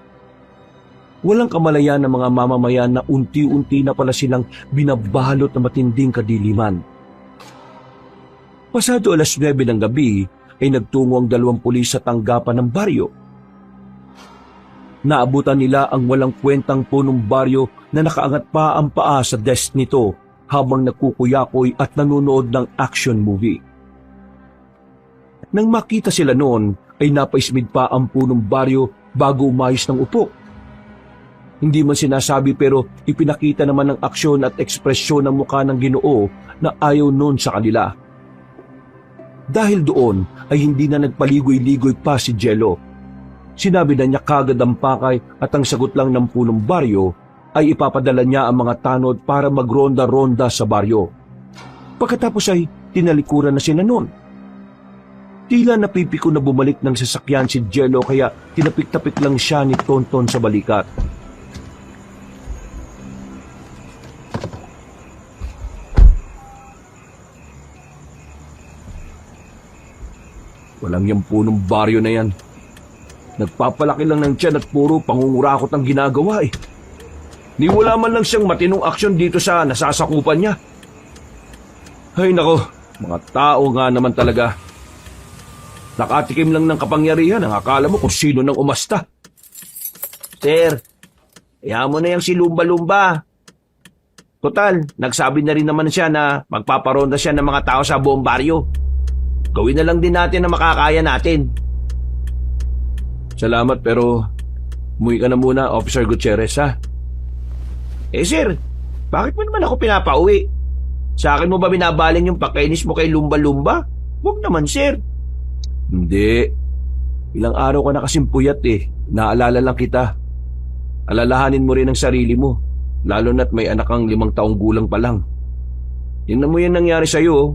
Walang kamalayan ng mga mamamayan na unti-unti na pala silang binabalot na matinding kadiliman. Pasado 9:00 ng gabi ay nagtungo ang 2 pulis sa tanggapan ng baryo. Naabutan nila ang walang kwentang punong baryo na nakaangat pa ang paa sa desk nito habang nagkukuyakoy at nanonood ng action movie. Nang makita sila noon ay napaismid pa ang punong baryo bago umayos ng upo. Hindi man sinasabi pero ipinakita naman ng aksyon at ekspresyon ng mukha ng Ginoo na ayaw noon sa kanila. Dahil doon ay hindi na nagpaligoy-ligoy pa si Jello. Sinabi na niya kagad ang pakay at ang sagot lang ng punong baryo ay ipapadala niya ang mga tanod para magronda-ronda sa baryo. Pagkatapos ay tinalikuran na sila noon. Tila napipiko na bumalik ng sasakyan si Jello kaya tinapik-tapik lang siya ni Tonton sa balikat. Walang yung punong baryo na yan. Nagpapalaki lang ng tiyan at puro pangungurakot ang ginagawa eh. Ni wala man lang siyang matinong aksyon dito sa nasasakupan niya. Ay nako, mga tao nga naman talaga. Nakatikim lang ng kapangyarihan ang akala mo kung sino nang umasta. Sir, hayaan mo na yung si Lumba-Lumba. Total, nagsabi na rin naman siya na magpaparonda siya ng mga tao sa buong baryo. Gawin na lang din natin ang makakaya natin. Salamat pero umuwi ka na muna, Officer Gutierrez, ha? Eh sir, bakit mo naman ako pinapauwi? Sa akin mo ba binabaling yung pakainis mo kay Lumba-Lumba? Huwag naman sir. Hindi. Ilang araw ka na kasing puyat eh. Naalala lang kita. Alalahanin mo rin ang sarili mo. Lalo na't may anak kang 5 taong gulang pa lang. Tingnan mo yan nangyari sa'yo. Oh.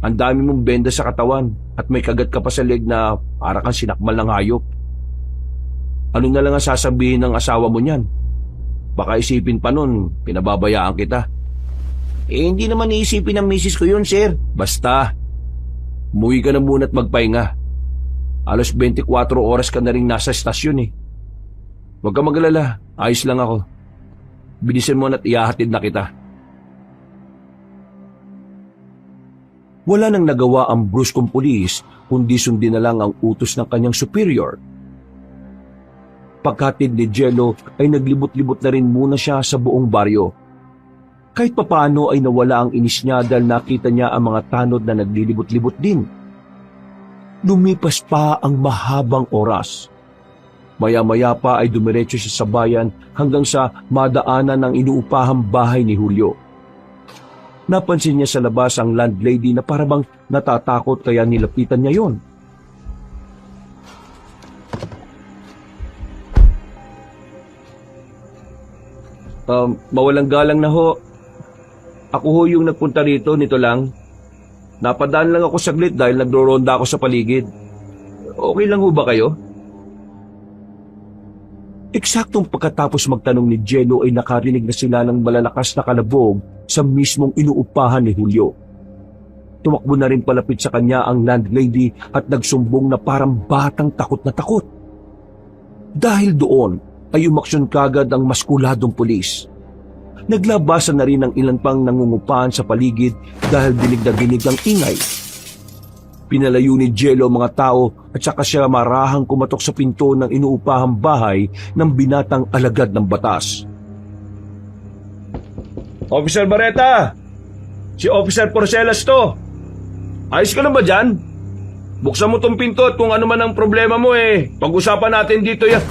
Ang dami mong benda sa katawan at may kagat ka pa sa leg na para kang sinakmal ng hayop. Ano na lang ang sasabihin ng asawa mo niyan? Baka isipin pa nun, pinababayaan kita. Eh hindi naman iisipin ng misis ko yun sir. Basta, umuwi ka na muna at magpahinga. Alos 24 oras ka na rin nasa estasyon eh. Huwag ka magalala, ayos lang ako. Bilisan mo na't ihahatid na kita. Wala nang nagawa ang bruskong pulis kundi sundin na lang ang utos ng kanyang superior. Pagkatid ni Jello ay naglibot-libot na rin muna siya sa buong baryo. Kahit papaano ay nawala ang inis niya dahil nakita niya ang mga tanod na naglilibot-libot din. Lumipas pa ang mahabang oras. Maya-maya pa ay dumiretso siya sa bayan hanggang sa madaanan ng inuupahang bahay ni Julio. Napansin niya sa labas ang landlady na parabang natatakot kaya nilapitan niya yon. Mawalang galang na ho. Ako ho yung nagpunta rito, nito lang. Napadaan lang ako saglit dahil nagro-ronda ako sa paligid. Okay lang ho ba kayo? Eksaktong pagkatapos magtanong ni Jello ay nakarinig na sila ng malalakas na kalabog sa mismong inuupahan ni Julio. Tumakbo na rin palapit sa kanya ang landlady at nagsumbong na parang batang takot na takot. Dahil doon ay umaksyon kagad ang maskuladong pulis. Naglabasan na rin ang ilan pang nangungupahan sa paligid dahil dinig na dinig ang ingay. Pinalayo ni Jello ang mga tao at saka siya marahang kumatok sa pinto ng inuupahang bahay ng binatang alagad ng batas. Officer Barreta! Si Officer Porcelas to! Ayos ka na ba dyan? Buksan mo tong pinto at kung ano man ang problema mo eh. Pag-usapan natin dito yan.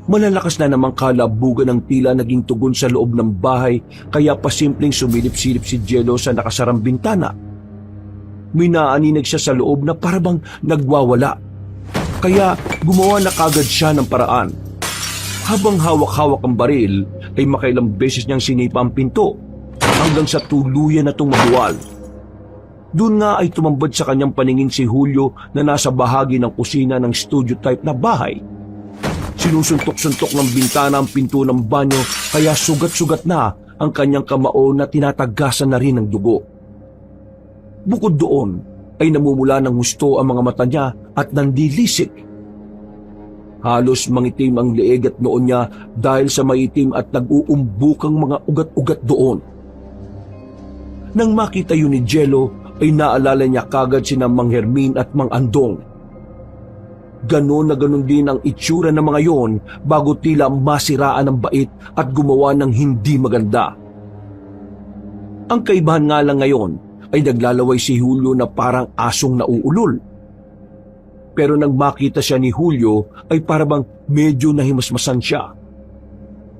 Malalakas na namang kalabugan ng tila naging tugon sa loob ng bahay kaya pasimpleng sumilip-silip si Jello sa nakasarang bintana. Minaaninig siya sa loob na parabang nagwawala. Kaya gumawa na kagad siya ng paraan. Habang hawak-hawak ang baril ay makailang beses niyang sinipa ang pinto hanggang sa tuluyan na itong mabuwal. Doon nga ay tumambad sa kanyang paningin si Julio na nasa bahagi ng kusina ng studio type na bahay. Sinusuntok-suntok ng bintana ang pinto ng banyo kaya sugat-sugat na ang kanyang kamao na tinatagasan na rin ng dugo. Bukod doon ay namumula ng husto ang mga mata niya at nandilisik. Halos mangitim ang leeg at noon niya dahil sa maitim at nag-uumbukang mga ugat-ugat doon. Nang makita yun ni Jello ay naalala niya kagad sina Mang Hermin at Mang Andong. Ganon na ganon din ang itsura ng mga yon bago tila masiraan ng bait at gumawa ng hindi maganda. Ang kaibahan nga lang ngayon ay naglalaway si Julio na parang asong nauulol. Pero nang makita siya ni Julio ay parabang medyo nahimasmasan siya.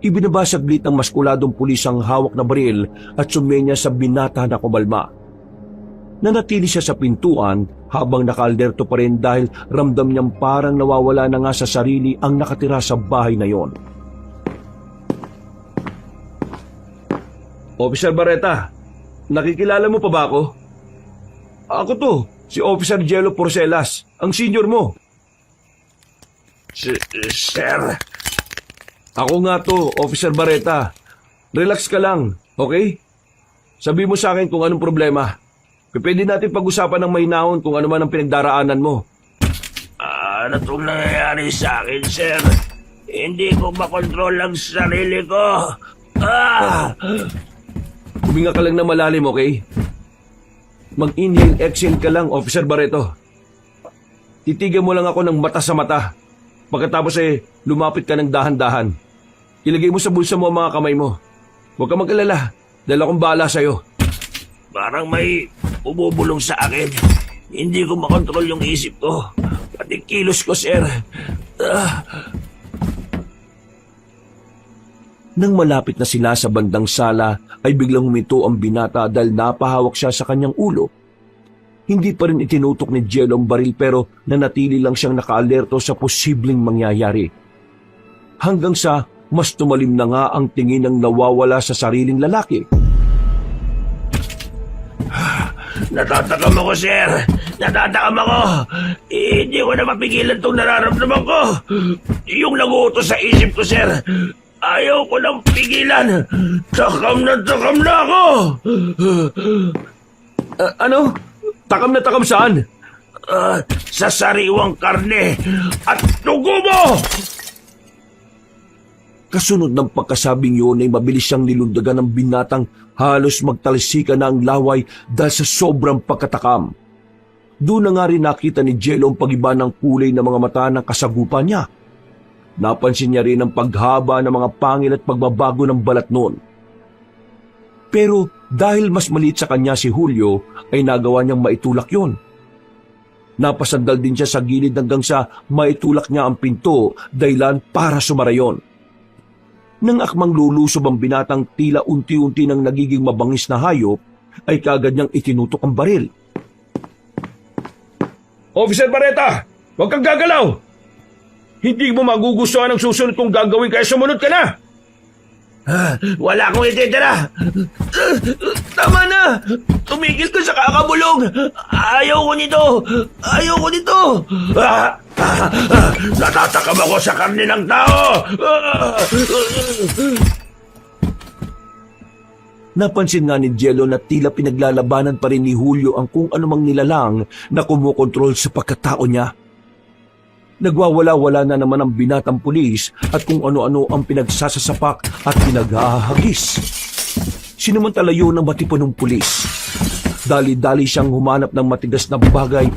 Ibinabasaglit ng maskuladong pulis ang hawak na baril at sumenya sa binata na kumalma. Nanatili siya sa pintuan habang nakaalderto pa rin dahil ramdam niyang parang nawawala na nga sa sarili ang nakatira sa bahay na yon. Officer Barreta, nakikilala mo pa ba ako? Ako to, si Officer Jello Porcelas, ang senior mo. Sir, Ako nga to, Officer Barreta. Relax ka lang, okay? Sabi mo sa akin kung anong problema. Pwede natin pag-usapan ng mahinahon kung ano man ang pinagdaraanan mo. ano itong nangyayari sa akin, sir? Hindi ko makontrol ang sarili ko. Huminga ka lang na malalim, okay? Mag-inhale, exhale ka lang, Officer Barreto. Titigan mo lang ako ng mata sa mata. Pagkatapos lumapit ka ng dahan-dahan. Ilagay mo sa bulsa mo ang mga kamay mo. Huwag ka mag-alala, dahil akong bahala sa'yo. Parang may bumubulong sa akin. Hindi ko makontrol yung isip ko. Pati kilos ko, sir. Nang malapit na sila sa bandang sala, ay biglang huminto ang binata dahil napahawak siya sa kanyang ulo. Hindi pa rin itinutok ni Jello ang baril pero nanatili lang siyang nakaalerto sa posibleng mangyayari. Hanggang sa mas tumalim na nga ang tingin ng nawawala sa sariling lalaki. Natatakam ako, sir. Natatakam ako. Hindi ko na mapigilan itong nararamdaman ko. Yung naguutos sa isip ko, sir. Ayaw ko nang pigilan. Takam na ako. Ano? Takam na takam saan? Sa sariwang karne at dugo mo! Kasunod ng pagkasabing yun ay mabilis siyang nilundagan ng binatang halos magtalisika na ang laway dahil sa sobrang pagkatakam. Doon na nga rin nakita ni Jello ang pag-iba ng kulay ng mga mata ng kasagupan niya. Napansin niya rin ang paghaba ng mga pangil at pagbabago ng balat noon. Pero dahil mas maliit sa kanya si Julio, ay nagawa niyang maitulak yon. Napasandal din siya sa gilid hanggang sa maitulak niya ang pinto dahilan para sumarayon. Nang akmang lulusob ang binatang tila unti-unti nang nagiging mabangis na hayop, ay kaagad niyang itinutok ang baril. Officer Barreta, huwag kang gagalaw! Hindi mo magugustuhan ang susunod kong gagawin kaya sumunod ka na! Wala akong ititira. Tama na! Tumigil ka sa kakabulong. Ayaw ko nito. Natatakam ako sa karne ng tao. Napansin nga ni Jello na tila pinaglalabanan pa rin ni Julio ang kung anumang nilalang na kumukontrol sa pagkatao niya. Nagwawala-wala na naman ang binatang pulis at kung ano-ano ang pinagsasasapak at pinaghahagis. Sinamantala yun ang matipunong pulis. Dali-dali siyang humanap ng matigas na bagay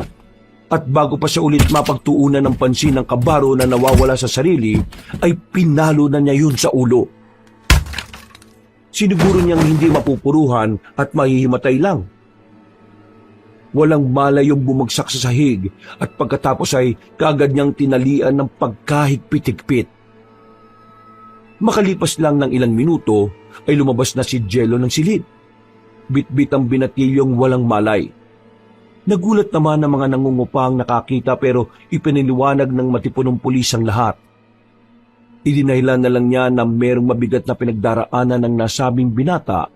at bago pa siya ulit mapagtuunan ng pansin ng kabaro na nawawala sa sarili, ay pinalo na niya yun sa ulo. Siniguro niyang hindi mapupuruhan at mahihimatay lang. Walang malay yung bumagsak sa sahig at pagkatapos ay kaagad niyang tinalian ng pagkahigpit-higpit. Makalipas lang ng ilang minuto ay lumabas na si Jello ng silid. Bit-bit ang binatilyong walang malay. Nagulat naman ang mga nangungupang nakakita pero ipiniliwanag ng matipunong pulis ang lahat. Idinahilan na lang niya na mayroong mabigat na pinagdaraanan ng nasabing binata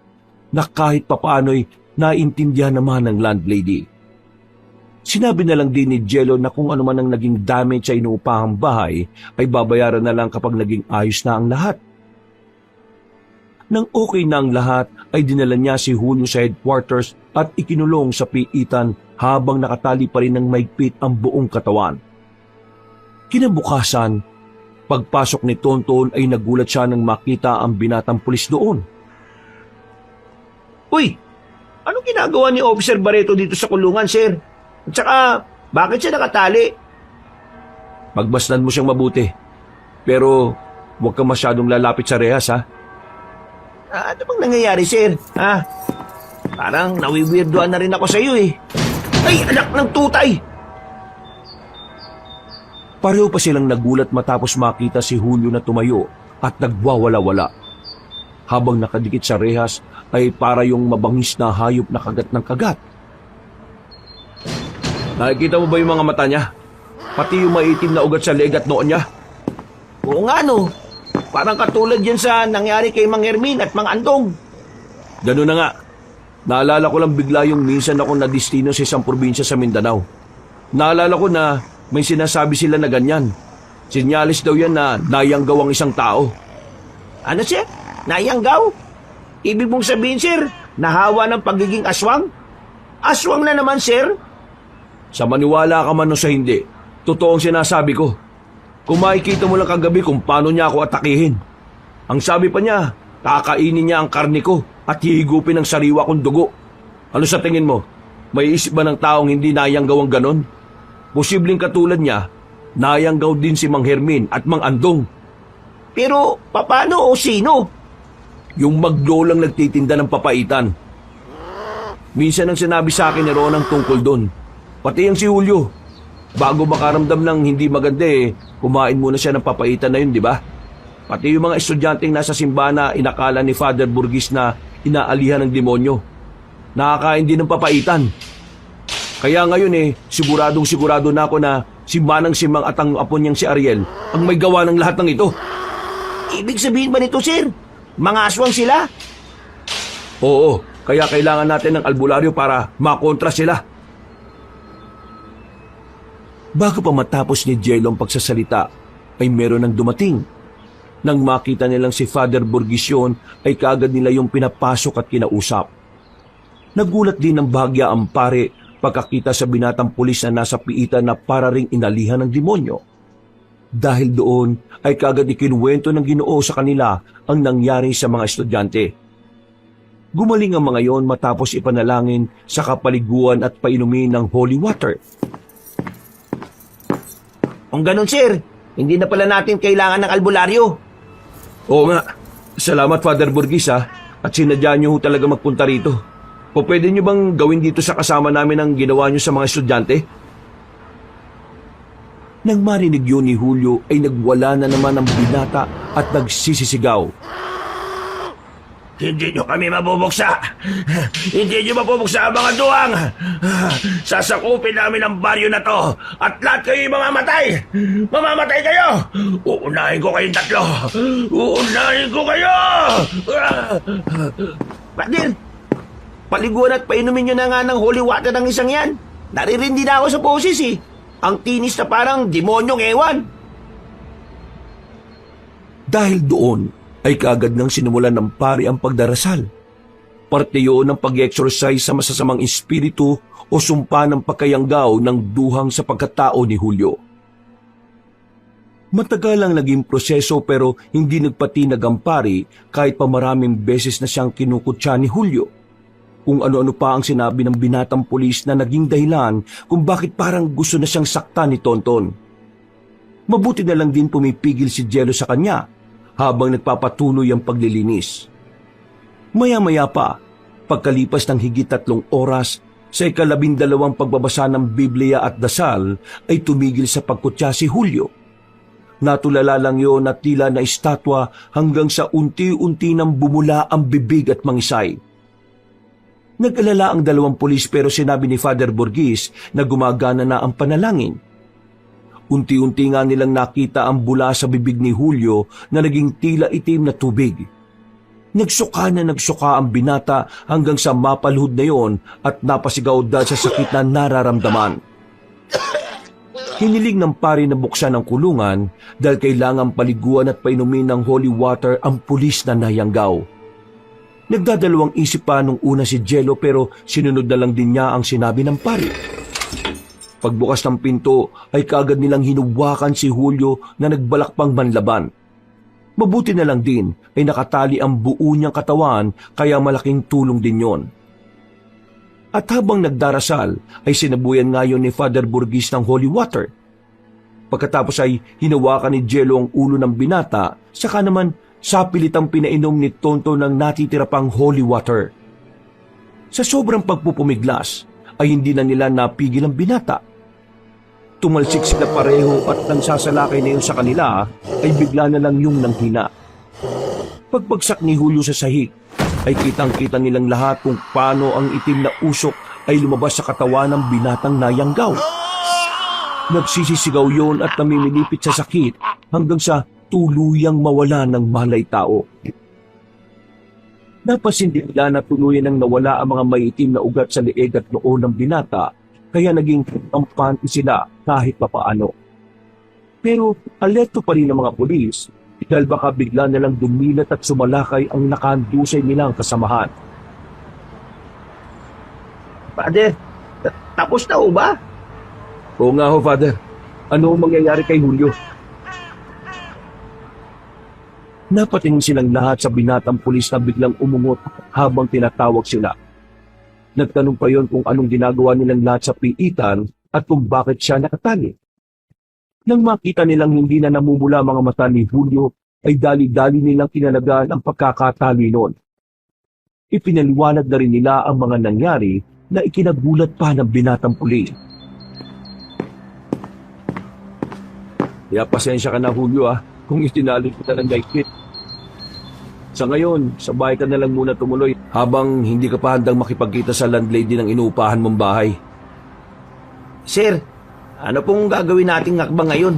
na kahit papaano'y naintindihan naman ng landlady. Sinabi na lang din ni Jello na kung ano man ang naging damage sa inuupahang bahay ay babayaran na lang kapag naging ayos na ang lahat. Nang okay na ang lahat ay dinala niya si Julio sa headquarters at ikinulong sa piitan habang nakatali pa rin ng maigpit ang buong katawan. Kinabukasan, pagpasok ni Tonton ay nagulat siya nang makita ang binatang pulis doon. Uy! Anong ginagawa ni Officer Barreto dito sa kulungan, sir? At saka, bakit siya nakatali? Pagmasdan mo siyang mabuti. Pero huwag kang masyadong lalapit sa rehas, ha? Ano bang nangyayari, sir? Ha? Parang nawiwirdoan na rin ako sa iyo, eh. Ay, anak ng tutay! Pareho pa silang nagulat matapos makita si Julio na tumayo at nagwawala-wala. Habang nakadikit sa rehas ay para yung mabangis na hayop na kagat ng kagat. Nakikita mo ba yung mga mata niya? Pati yung maitim na ugat sa leeg at noon niya? Oo nga no. Parang katulad yan sa nangyari kay Mang Hermin at Mang Andong. Ganun na nga. Naalala ko lang bigla yung minsan ako na destino sa isang probinsya sa Mindanao. Naalala ko na may sinasabi sila na ganyan. Sinyalis daw yan na nayanggaw ang isang tao. Ano sir? Nayanggaw? Ibig mong sabihin sir, nahawa ng pagiging aswang? Aswang na naman sir? Sa maniwala ka man o sa hindi, totoo ang sinasabi ko. Kung makikita mo lang kagabi kung paano niya ako atakihin. Ang sabi pa niya, kakainin niya ang karne ko at hihigupin ang sariwa kong dugo. Ano sa tingin mo? May isip ba ng taong hindi nayanggaw ang ganon? Posibleng katulad niya, nayanggaw din si Mang Hermin at Mang Andong. Pero paano o sino? Yung maglolang nagtitinda ng papaitan. Minsan ang sinabi sa akin ni Ronang tungkol doon. Pati ang si Julio. Bago makaramdam ng hindi maganda kumain muna siya ng papaitan na yun, di ba? Pati yung mga estudyanteng nasa simbahan na inakala ni Father Burgis na inaalihan ng demonyo. Nakakain din ng papaitan. Kaya ngayon sigurado na ako na si Manang Simang at ang apo niyang si Ariel ang may gawa ng lahat ng ito. Ibig sabihin ba nito sir? Mga aswang sila? Oo, kaya kailangan natin ng albularyo para makontra sila. Bago pa matapos ni Jello ang pagsasalita, ay meron nang dumating. Nang makita nilang si Father Burgis yun, ay kaagad nila yung pinapasok at kinausap. Nagulat din ng bahagya ang pare pagkakita sa binatang pulis na nasa piitan na para ring inalihan ng demonyo. Dahil doon ay kaagad ikinuwento ng Ginoo sa kanila ang nangyari sa mga estudyante. Gumaling ang mga yon matapos ipanalangin sa kapaliguan at painumin ng holy water. Kung ganun sir, hindi na pala natin kailangan ng albularyo. Oo nga, salamat Father Burgis at sinadya niyo talaga magpunta rito. O pwede niyo bang gawin dito sa kasama namin ang ginawa niyo sa mga estudyante? Nang marinig yun ni Julio ay nagwala na naman ang binata at nagsisisigaw. Hindi nyo kami mabubuksa. Hindi nyo mabubuksa ang mga duwang. Sasakupin namin ang baryo na to at lahat kayo mamamatay. Mamamatay kayo. Uunahin ko kayong tatlo. Uunahin ko kayo. Padir, paliguan at painumin nyo na nga ng holy water ng isang yan. Naririndi na ako sa boses Ang tinis na parang demonyong ewan. Dahil doon ay kaagad nang sinimulan ng pari ang pagdarasal. Parte yun ng pag-exercise sa masasamang espiritu o sumpa ng pagkayanggaw ng duhang sa pagkatao ni Julio. Matagal ang naging proseso pero hindi nagpatinag ang pari kahit pa maraming beses na siyang kinukutya ni Julio. Kung ano-ano pa ang sinabi ng binatang pulis na naging dahilan kung bakit parang gusto na siyang saktan ni Tonton. Mabuti na lang din pumipigil si Jello sa kanya habang nagpapatuloy ang paglilinis. Maya-maya pa, pagkalipas ng higit 3 oras, sa 12 pagbabasa ng Biblia at dasal, ay tumigil sa pagkutya si Julio. Natulala lang yun na tila na estatwa hanggang sa unti-unti nang bumula ang bibig at mangisay. Nag-alala ang 2 pulis pero sinabi ni Father Burgis na gumagana na ang panalangin. Unti-unti nga nilang nakita ang bula sa bibig ni Julio na naging tila itim na tubig. Nagsuka ang binata hanggang sa mapalhod na yon at napasigaw dahil sa sakit na nararamdaman. Hiniling ng pari na buksan ang kulungan dahil kailangang paliguan at painumin ng holy water ang pulis na nayanggaw. Nagdadalawang isip pa nung una si Jello pero sinunod na lang din niya ang sinabi ng pari. Pagbukas ng pinto ay kaagad nilang hinuwakan si Julio na nagbalak pang manlaban. Mabuti na lang din ay nakatali ang buo niyang katawan kaya malaking tulong din yon. At habang nagdarasal ay sinabuyan ngayon ni Father Burgis ng holy water. Pagkatapos ay hinawakan ni Jello ang ulo ng binata saka naman sapilitang pinainom ni Tonto ng natitira pang holy water. Sa sobrang pagpupumiglas ay hindi na nila napigil ang binata. Tumalsik sila pareho at nang sasalakay na yun sa kanila ay bigla na lang yung nanghina. Pagpagsak ni Julio sa sahig ay kitang-kita nilang lahat kung paano ang itim na usok ay lumabas sa katawan ng binatang nayanggaw. Nagsisisigaw yon at namimilipit sa sakit hanggang sa tuluyang mawala ng malay tao. Napansin din nila na tuluyan nang nawala ang mga maitim na ugat sa leeg at noo ng binata, kaya naging kampante sila kahit papaano. Pero alerto pa rin ang mga pulis dahil baka bigla nilang dumilat at sumalakay ang nakahandusay nilang kasamahan. Father, tapos na ho ba? Oo nga ho, Father. Ano ang mangyayari kay Julio? Napatingin silang lahat sa binatang pulis na biglang umungot habang tinatawag sila. Nagtanong pa yon kung anong ginagawa nilang lahat sa piitan at kung bakit siya nakatali. Nang makita nilang hindi na namumula mga mata ni Julio, ay dali-dali nilang kinalagaan ang pagkakatali noon. Ipinaliwanag na rin nila ang mga nangyari na ikinagulat pa ng binatang pulis. Kaya pasensya ka na, Julio, kung itinali kita ng gaikit. Sa ngayon, sa bahay ka na lang muna tumuloy habang hindi ka pa handang makipagkita sa landlady ng inuupahan mong bahay. Sir, ano pong gagawin nating hakbang ngayon?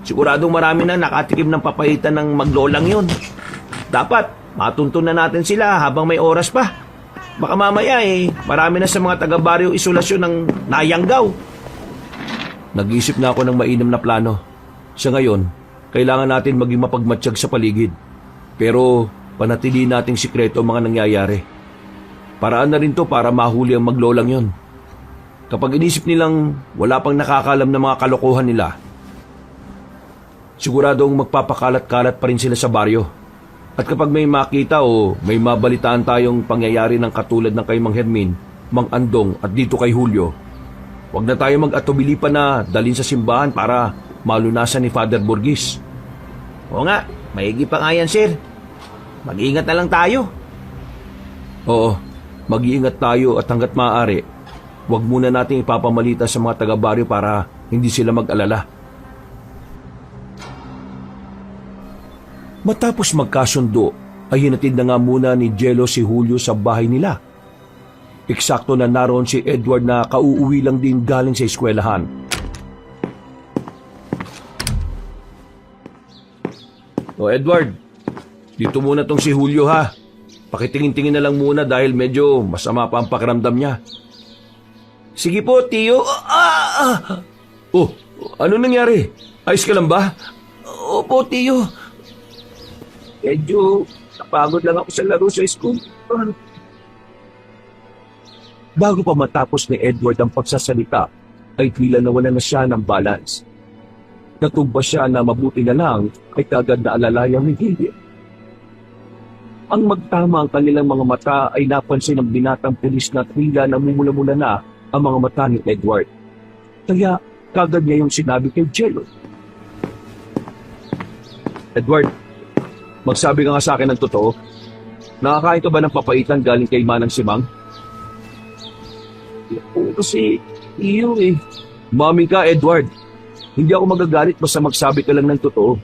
Siguradong marami na nakatikim ng papaitan ng maglolang yun. Dapat, matuntun na natin sila habang may oras pa. Baka mamaya marami na sa mga taga-baryo isolasyon ng nayanggaw. Nag-iisip na ako ng mainam na plano. Sa ngayon, kailangan natin maging mapagmatsyag sa paligid. Pero panatili nating sikreto ang mga nangyayari. Paraan na rin to para mahuli ang maglolang yon. Kapag inisip nilang wala pang nakakalam ng mga kalokohan nila, siguradong magpapakalat-kalat pa rin sila sa baryo. At kapag may makita o may mabalitaan tayong pangyayari ng katulad ng kay Mang Hermin, Mang Andong at dito kay Julio, huwag na tayo mag-atubili pa na dalhin sa simbahan para malunasan ni Father Burgis. Oo nga, maigi pa nga yan, sir. Mag-iingat na lang tayo. Oo, mag-iingat tayo at hanggat maaari, huwag muna nating ipapamalita sa mga taga-baryo para hindi sila mag-alala. Matapos magkasundo, ay hinatid na nga muna ni Jello si Julio sa bahay nila. Eksakto na naroon si Edward na kauuwi lang din galing sa eskwelahan. O Edward, dito muna tong si Julio ha. Pakitingin-tingin na lang muna dahil medyo masama pa ang pakiramdam niya. Sige po, Tiyo. Oh, ano nangyari? Ayos ka lang ba? Opo, Tiyo. Medyo napagod lang ako sa laro sa school. Bago pa matapos ni Edward ang pagsasalita, ay tila nawalan na siya ng balance. Natumba siya na mabuti na lang ay kagad na alalayang ni Hildy. Ang magtama ang kanilang mga mata ay napansin ng binatang pulis na tila namumula-mula na ang mga mata ni Edward. Kaya kagad niya yung sinabi kay Jello. Edward, magsabi ka nga sa akin ng totoo. Nakakain ka ba ng papaitan galing kay Manang Simang? Kasi, iyo Mami ka, Edward. Hindi ako magagalit basta magsabi ka lang ng totoo.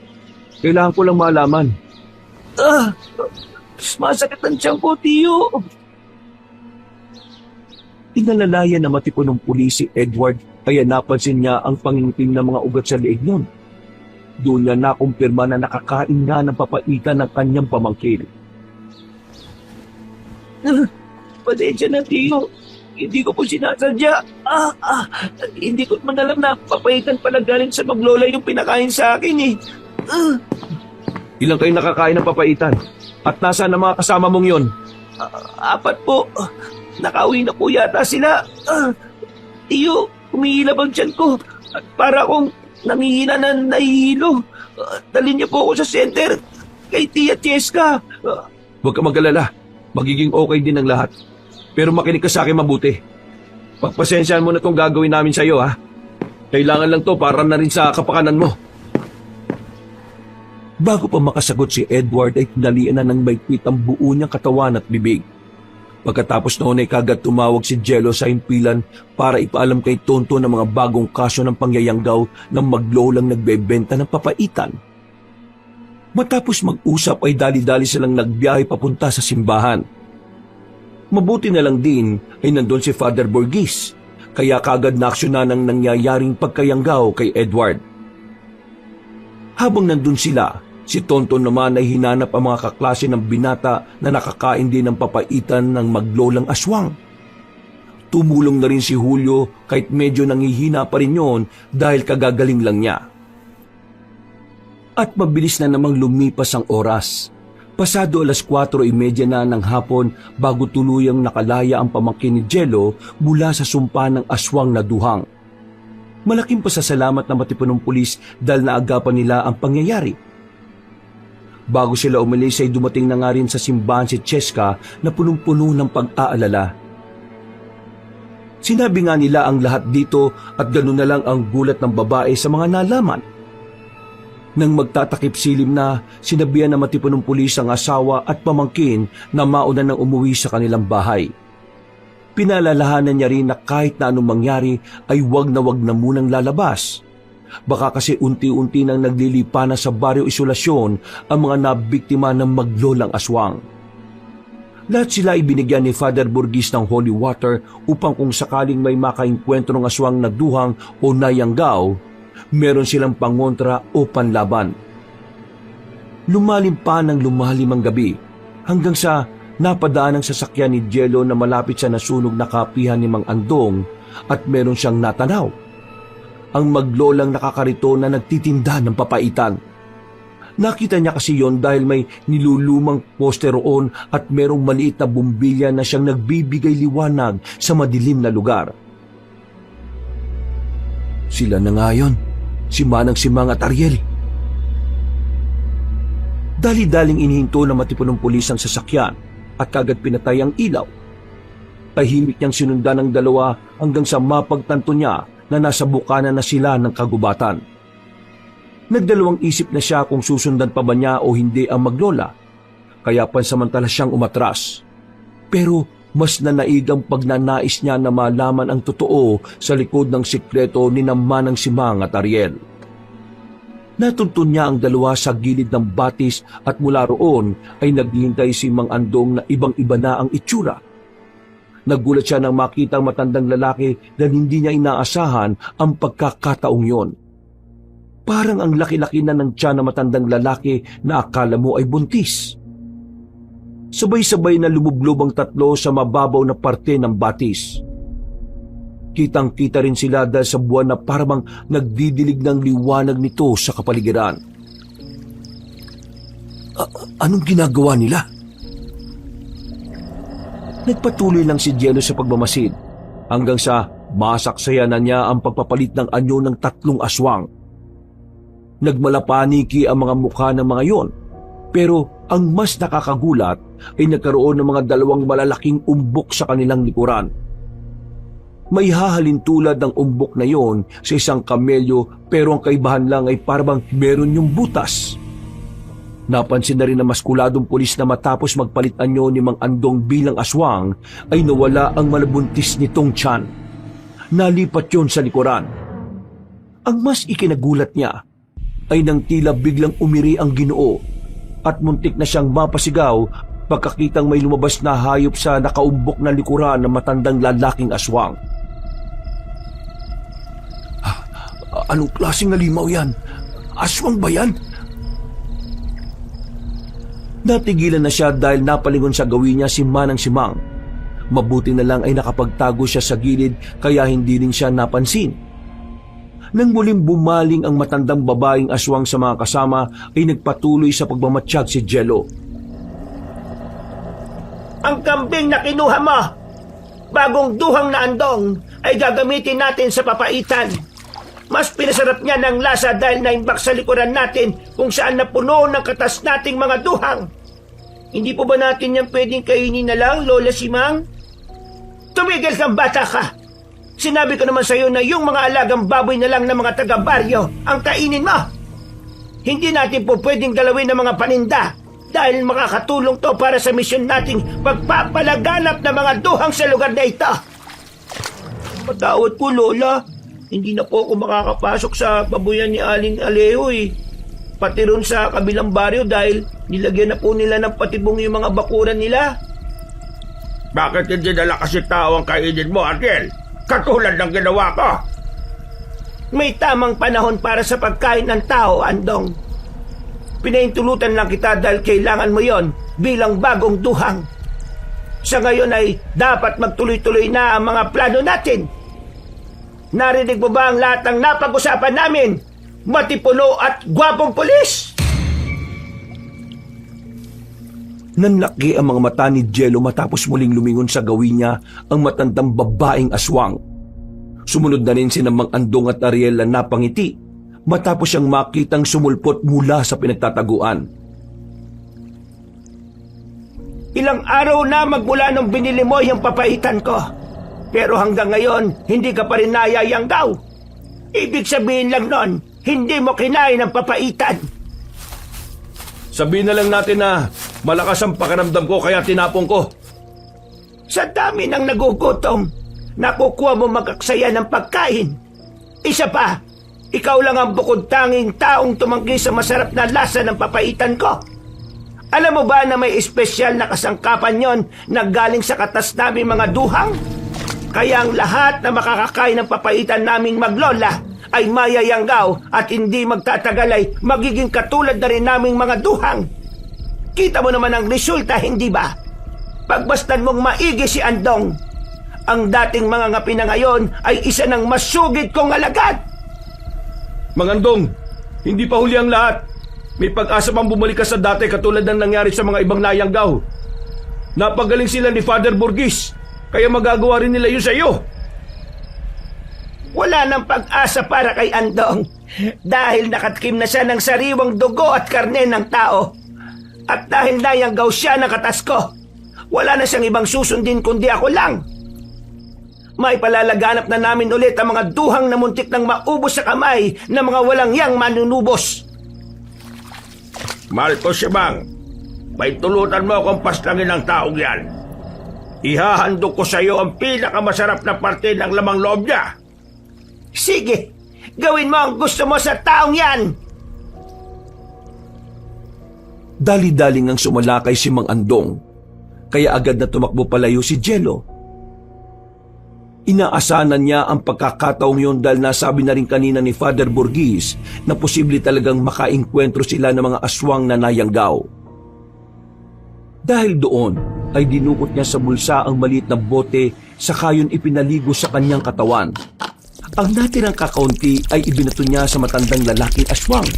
Kailangan ko lang malaman. Masakit ang tiyan ko, Tiyo. Inalalayan na matipon ng pulis si Edward kaya napansin niya ang pangingitim ng mga ugat sa leeg nun. Doon niya nakumpirma na nakakain nga ng papaitan ng kanyang pamangkin. Pasensya na, Tiyo. Hindi ko po sinasadya. Hindi ko man alam na papaitan pala galing sa maglola yung pinakain sa akin Ilang kayo nakakain ng papaitan? At nasaan ang mga kasama mong yon? 4 po. Nakauwi na po yata sila. Tiyo, humihilab ang tiyan ko. At para akong nangihina na nahihilo. Dalhin niyo po ako sa center kay Tia Cheska. Huwag ka mag-alala. Magiging okay din ang lahat. Pero makinig ka sa akin mabuti. Pagpasensyahan mo na itong gagawin namin sa iyo, ha? Kailangan lang to para na rin sa kapakanan mo. Bago pa makasagot si Edward ay tinalian na ng maigpit ang buo niyang katawan at bibig. Pagkatapos noon ay kagad tumawag si Jello sa himpilan para ipaalam kay Tonto ng mga bagong kaso ng pangyayanggaw ng maglolang nagbebenta ng papaitan. Matapos mag-usap ay dali-dali silang nagbiyahe papunta sa simbahan. Mabuti na lang din ay nandun si Father Borghese, kaya kagad naaksyonan ng nangyayaring pagkayanggaw kay Edward. Habang nandun sila, si Tonton naman ay hinanap ang mga kaklase ng binata na nakakain din ng papaitan ng maglolang aswang. Tumulong na rin si Julio kahit medyo nangihina pa rin yon dahil kagagaling lang niya. At mabilis na namang lumipas ang oras. Pasado 4:30 na ng hapon bago tuluyang nakalaya ang pamangkin ni Jello mula sa sumpa ng aswang na duhang. Malaking pasasalamat na matipunong pulis dahil naagapan nila ang pangyayari. Bago sila umalis ay dumating na nga rin sa simbahan si Cheska na punong-puno ng pag-aalala. Sinabi nga nila ang lahat dito at ganoon na lang ang gulat ng babae sa mga nalaman. Nang magtatakip silim na, sinabihan na matipunong pulis ang asawa at pamangkin na mauna nang umuwi sa kanilang bahay. Pinalalahanan niya rin na kahit na anong mangyari ay wag na munang lalabas. Baka kasi unti-unti nang naglilipa na sa baryo Isolasyon ang mga nabiktima ng maglolang aswang. Lahat sila ibinigyan ni Father Borghese ng holy water upang kung sakaling may makaengkwentro ng aswang na duhang o nayanggaw, meron silang pangontra o panlaban. Lumalim pa ng lumalim ang gabi hanggang sa napadaan ang sasakyan ni Jello na malapit sa nasunog na kapihan ni Mang Andong at meron siyang natanaw. Ang maglolang nakakarito na nagtitinda ng papaitan. Nakita niya kasi yon dahil may nilulumang poster roon at merong maliit na bumbilya na siyang nagbibigay liwanag sa madilim na lugar. Sila na nga yun, si Manang Simang at Ariel. Dali-daling inihinto na matipunong pulis ang sasakyan at kagad pinatay ang ilaw. Tahimik niyang sinundan ng dalawa hanggang sa mapagtanto niya na nasa bukana na sila ng kagubatan. Nagdalawang isip na siya kung susundan pa ba niya o hindi ang maglola, kaya pansamantala siyang umatras. Pero mas nanaigang pagnanais niya na malaman ang totoo sa likod ng sikreto ni Manang Simang at Ariel. Natuntun niya ang dalawa sa gilid ng batis at mula roon ay naghihintay si Mang Andong na ibang-iba na ang itsura. Nagulat siya nang makita ang matandang lalaki na hindi niya inaasahan ang pagkakataong yon. Parang ang laki-laki na ng tiyan na matandang lalaki na akala mo ay buntis. Sabay-sabay na lumublob ang tatlo sa mababaw na parte ng batis. Kitang-kita rin sila dahil sa buwan na parang nagdidilig ng liwanag nito sa kapaligiran. Anong ginagawa nila? Nagpatuloy lang si Jello sa pagmamasid hanggang sa masaksaya na niya ang pagpapalit ng anyo ng 3 aswang. Nagmalapaniki ang mga mukha ng mga yon, pero ang mas nakakagulat ay nagkaroon ng mga 2 malalaking umbok sa kanilang likuran. May hahalin tulad ng umbok na yon sa isang kamelyo pero ang kaibahan lang ay parang meron yung butas. Napansin na rin ng maskuladong pulis na matapos magpalit anyo ni Mang Andong bilang aswang ay nawala ang malabuntis nitong tiyan. Nalipat yon sa likuran. Ang mas ikinagulat niya ay nang tila biglang umiri ang Ginoo at muntik na siyang mapasigaw pagkakitang may lumabas na hayop sa nakaumbok na likuran ng matandang lalaking aswang. Anong klaseng halimaw yan? Aswang ba yan? Natigilan na siya dahil napalingon sa gawin niya si Manang Simang. Mabuti na lang ay nakapagtago siya sa gilid kaya hindi rin siya napansin. Nang muling bumaling ang matandang babaeng aswang sa mga kasama ay nagpatuloy sa pagmamatsyag si Jello. Ang kambing na kinuha mo, bagong duhang na Andong, ay gagamitin natin sa papaitan. Mas pinasarap niya ng lasa dahil naimbak sa likuran natin kung saan napuno ng katas nating mga duhang. Hindi po ba natin yan pwedeng kainin na lang, Lola Simang? Tumigil kang bata ka! Sinabi ko naman sa iyo na yung mga alagang baboy na lang ng mga taga-baryo ang kainin mo. Hindi natin po pwedeng galawin ng mga paninda dahil makakatulong to para sa misyon nating pagpapalaganap ng mga duhang sa lugar na ito. Patawad po, Lola. Hindi na po ako makakapasok sa babuyan ni Aling Alejo eh. Pati ron sa kabilang baryo dahil nilagyan na po nila ng patibong yung mga bakuran nila. Bakit hindi nala kasi tao ang kainin mo, Ariel? Katulad ng ginawa ko. May tamang panahon para sa pagkain ng tao, Andong. Pinahintulutan lang kita dahil kailangan mo yon bilang bagong duhang. Sa ngayon ay dapat magtuloy-tuloy na ang mga plano natin. Narinig mo ba ang lahat ng napag-usapan namin? Matipuno at gwapong pulis! Nanlaki ang mga mata ni Jello matapos muling lumingon sa gawin niya ang matandang babaeng aswang. Sumunod na rin si Mang Andong at Ariel na napangiti matapos siyang makitang sumulpot mula sa pinagtataguan. Ilang araw na magmula nung binili mo yung papaitan ko. Pero hanggang ngayon, hindi ka pa rin nayayang daw. Ibig sabihin lang nun, hindi mo kinain ang papaitan. Sabihin na lang natin na malakas ang pakiramdam ko kaya tinapong ko. Sa dami ng nagugutom, nakukuha mo magaksaya ng pagkain. Isa pa, ikaw lang ang bukod tanging taong tumanggi sa masarap na lasa ng papaitan ko. Alam mo ba na may espesyal na kasangkapan yon na galing sa katas naming mga duhang? Kaya ang lahat na makakakain ng papaitan naming maglola ay mayayanggaw at hindi magtatagal ay magiging katulad na rin naming mga duhang. Kita mo naman ang resulta, hindi ba? Pagbastan mong maigi si Andong, ang dating mga ngapi na ngayon ay isa ng masugid kong alagad. Mang Andong, hindi pa huli ang lahat. May pag-asa pang bumalik ka sa dati katulad ng nangyari sa mga ibang nayanggaw. Napagaling sila ni Father Burgis, kaya magagawa rin nila yun sa iyo. Wala nang pag-asa para kay Andong dahil nakatikim na siya ng sariwang dugo at karne ng tao. At dahil nayanggaw siya ng katas ko, wala na siyang ibang susundin kundi ako lang. May palalaganap na namin ulit ang mga duhang na muntik nang maubos sa kamay ng mga walang yang manunubos. Malto Sibang, may tulutan mo akong paslangin ng taong yan. Ihahandog ko sa iyo ang pinakamasarap na parte ng lamang loob niya. Sige, gawin mo ang gusto mo sa taong yan. Dali-daling ang sumalakay si Mang Andong, kaya agad na tumakbo palayo si Jello. Inaasahan niya ang pagkakataong yon dahil nasabi na rin kanina ni Father Burgis na posible talagang makainkwentro sila ng mga aswang na nayanggaw. Dahil doon ay dinukot niya sa bulsa ang maliit na bote saka yun ipinaligo sa kanyang katawan. Ang natirang kakaunti ay ibinato niya sa matandang lalaking aswang.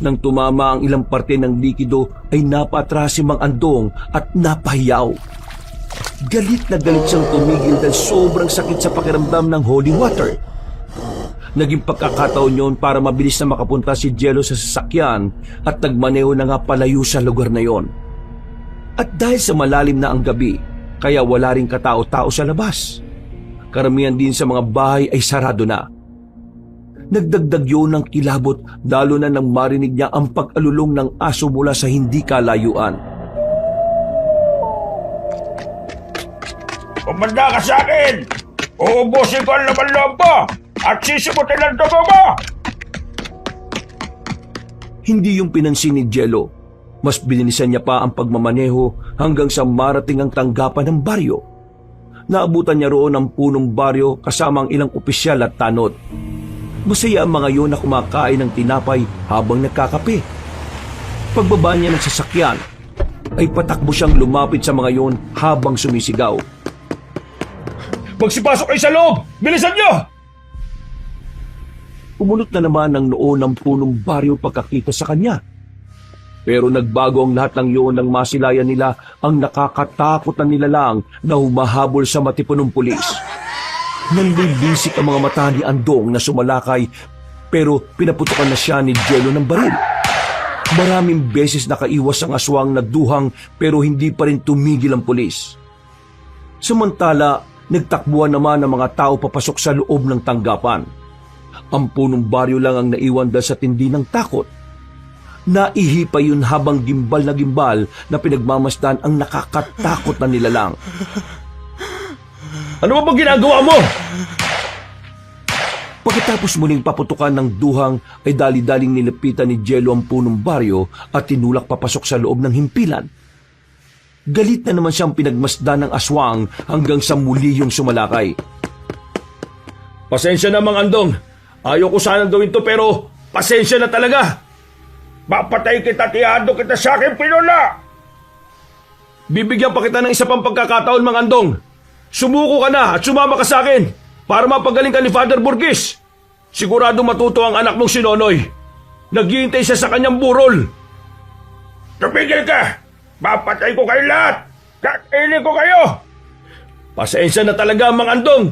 Nang tumama ang ilang parte ng likido ay napatras si Mang Andong at napahiyaw. Galit na galit siyang tumigil dahil sobrang sakit sa pakiramdam ng holy water. Naging pagkakataon yon para mabilis na makapunta si Jello sa sasakyan at nagmaneho na nga palayo sa lugar na yon. At dahil sa malalim na ang gabi, kaya wala ring katao-tao sa labas. Karamihan din sa mga bahay ay sarado na. Nagdagdag yun ng kilabot lalo na nang marinig niya ang pag-alulong ng aso mula sa hindi kalayuan. Kumanda ka sa akin! Uubusin ko ang laman loob mo at sisimutin ang dugo mo! Hindi yung pinansin ni Jello. Mas binilisan niya pa ang pagmamaneho hanggang sa marating ang tanggapan ng baryo. Naabutan niya roon ang punong baryo kasama ang ilang opisyal at tanod. Masaya ang mga yon na kumakain ng tinapay habang nagkakape. Pagbaba niya ng sasakyan, ay patakbo siyang lumapit sa mga yon habang sumisigaw. Magsipasok kayo sa loob! Bilisan niyo! Umunot na naman ang noo ng punong baryo pagkakita sa kanya. Pero nagbago ang lahat ng yun nang masilayan nila ang nakakatakot na nilalang na humahabol sa matipunong pulis. Nanlilisik ang mga mata ni Andong na sumalakay pero pinaputukan na siya ni Jello ng baril. Maraming beses nakaiwas ang aswang na duhang pero hindi pa rin tumigil ang pulis. Samantala, nagtakbuhan naman ang mga tao papasok sa loob ng tanggapan. Ang punong baryo lang ang naiwan dahil sa tindi ng takot. Naihipa yun habang gimbal na pinagmamasdan ang nakakatakot na nilalang. Ano ba ginagawa mo? Pagkatapos muling paputukan ng duhang ay dali-daling nilapitan ni Jello ang punong baryo at tinulak papasok sa loob ng himpilan. Galit na naman siyang pinagmasdan ng aswang hanggang sa muli yung sumalakay. Pasensya na, Mang Andong. Ayaw ko sanang gawin to pero pasensya na talaga. Papatay kita, tiyado kita sa akin, Pinola! Bibigyan pa kita ng isa pang pagkakataon, Mang Andong. Sumuko ka na at sumama ka sa akin para mapagaling ka ni Father Burgess. Sigurado matuto ang anak mong si Nonoy. Naghihintay siya sa kanyang burol. Tumigil ka! Papatay ko kayo lahat! Kakainin ko kayo! Pasensya na talaga, Mang Andong.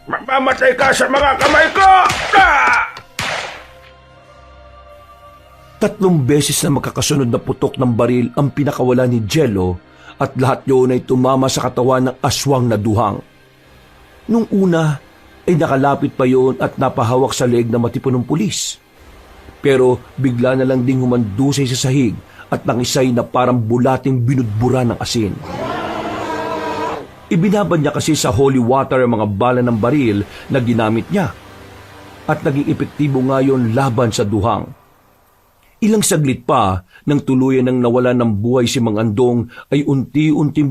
Mamamatay ka sa mga kamay ko! Ah! 3 beses na magkakasunod na putok ng baril ang pinakawala ni Jello at lahat yun ay tumama sa katawan ng aswang na duhang. Nung una ay nakalapit pa yun at napahawak sa leeg na matipunong pulis. Pero bigla na lang ding humandusay sa sahig at nangisay na parang bulating binudbura ng asin. Ibinabad niya kasi sa holy water ang mga bala ng baril na ginamit niya at naging epektibo nga yun laban sa duhang. Ilang saglit pa nang tuluyan ng nawalan ng buhay si Mang Andong ay unti-unting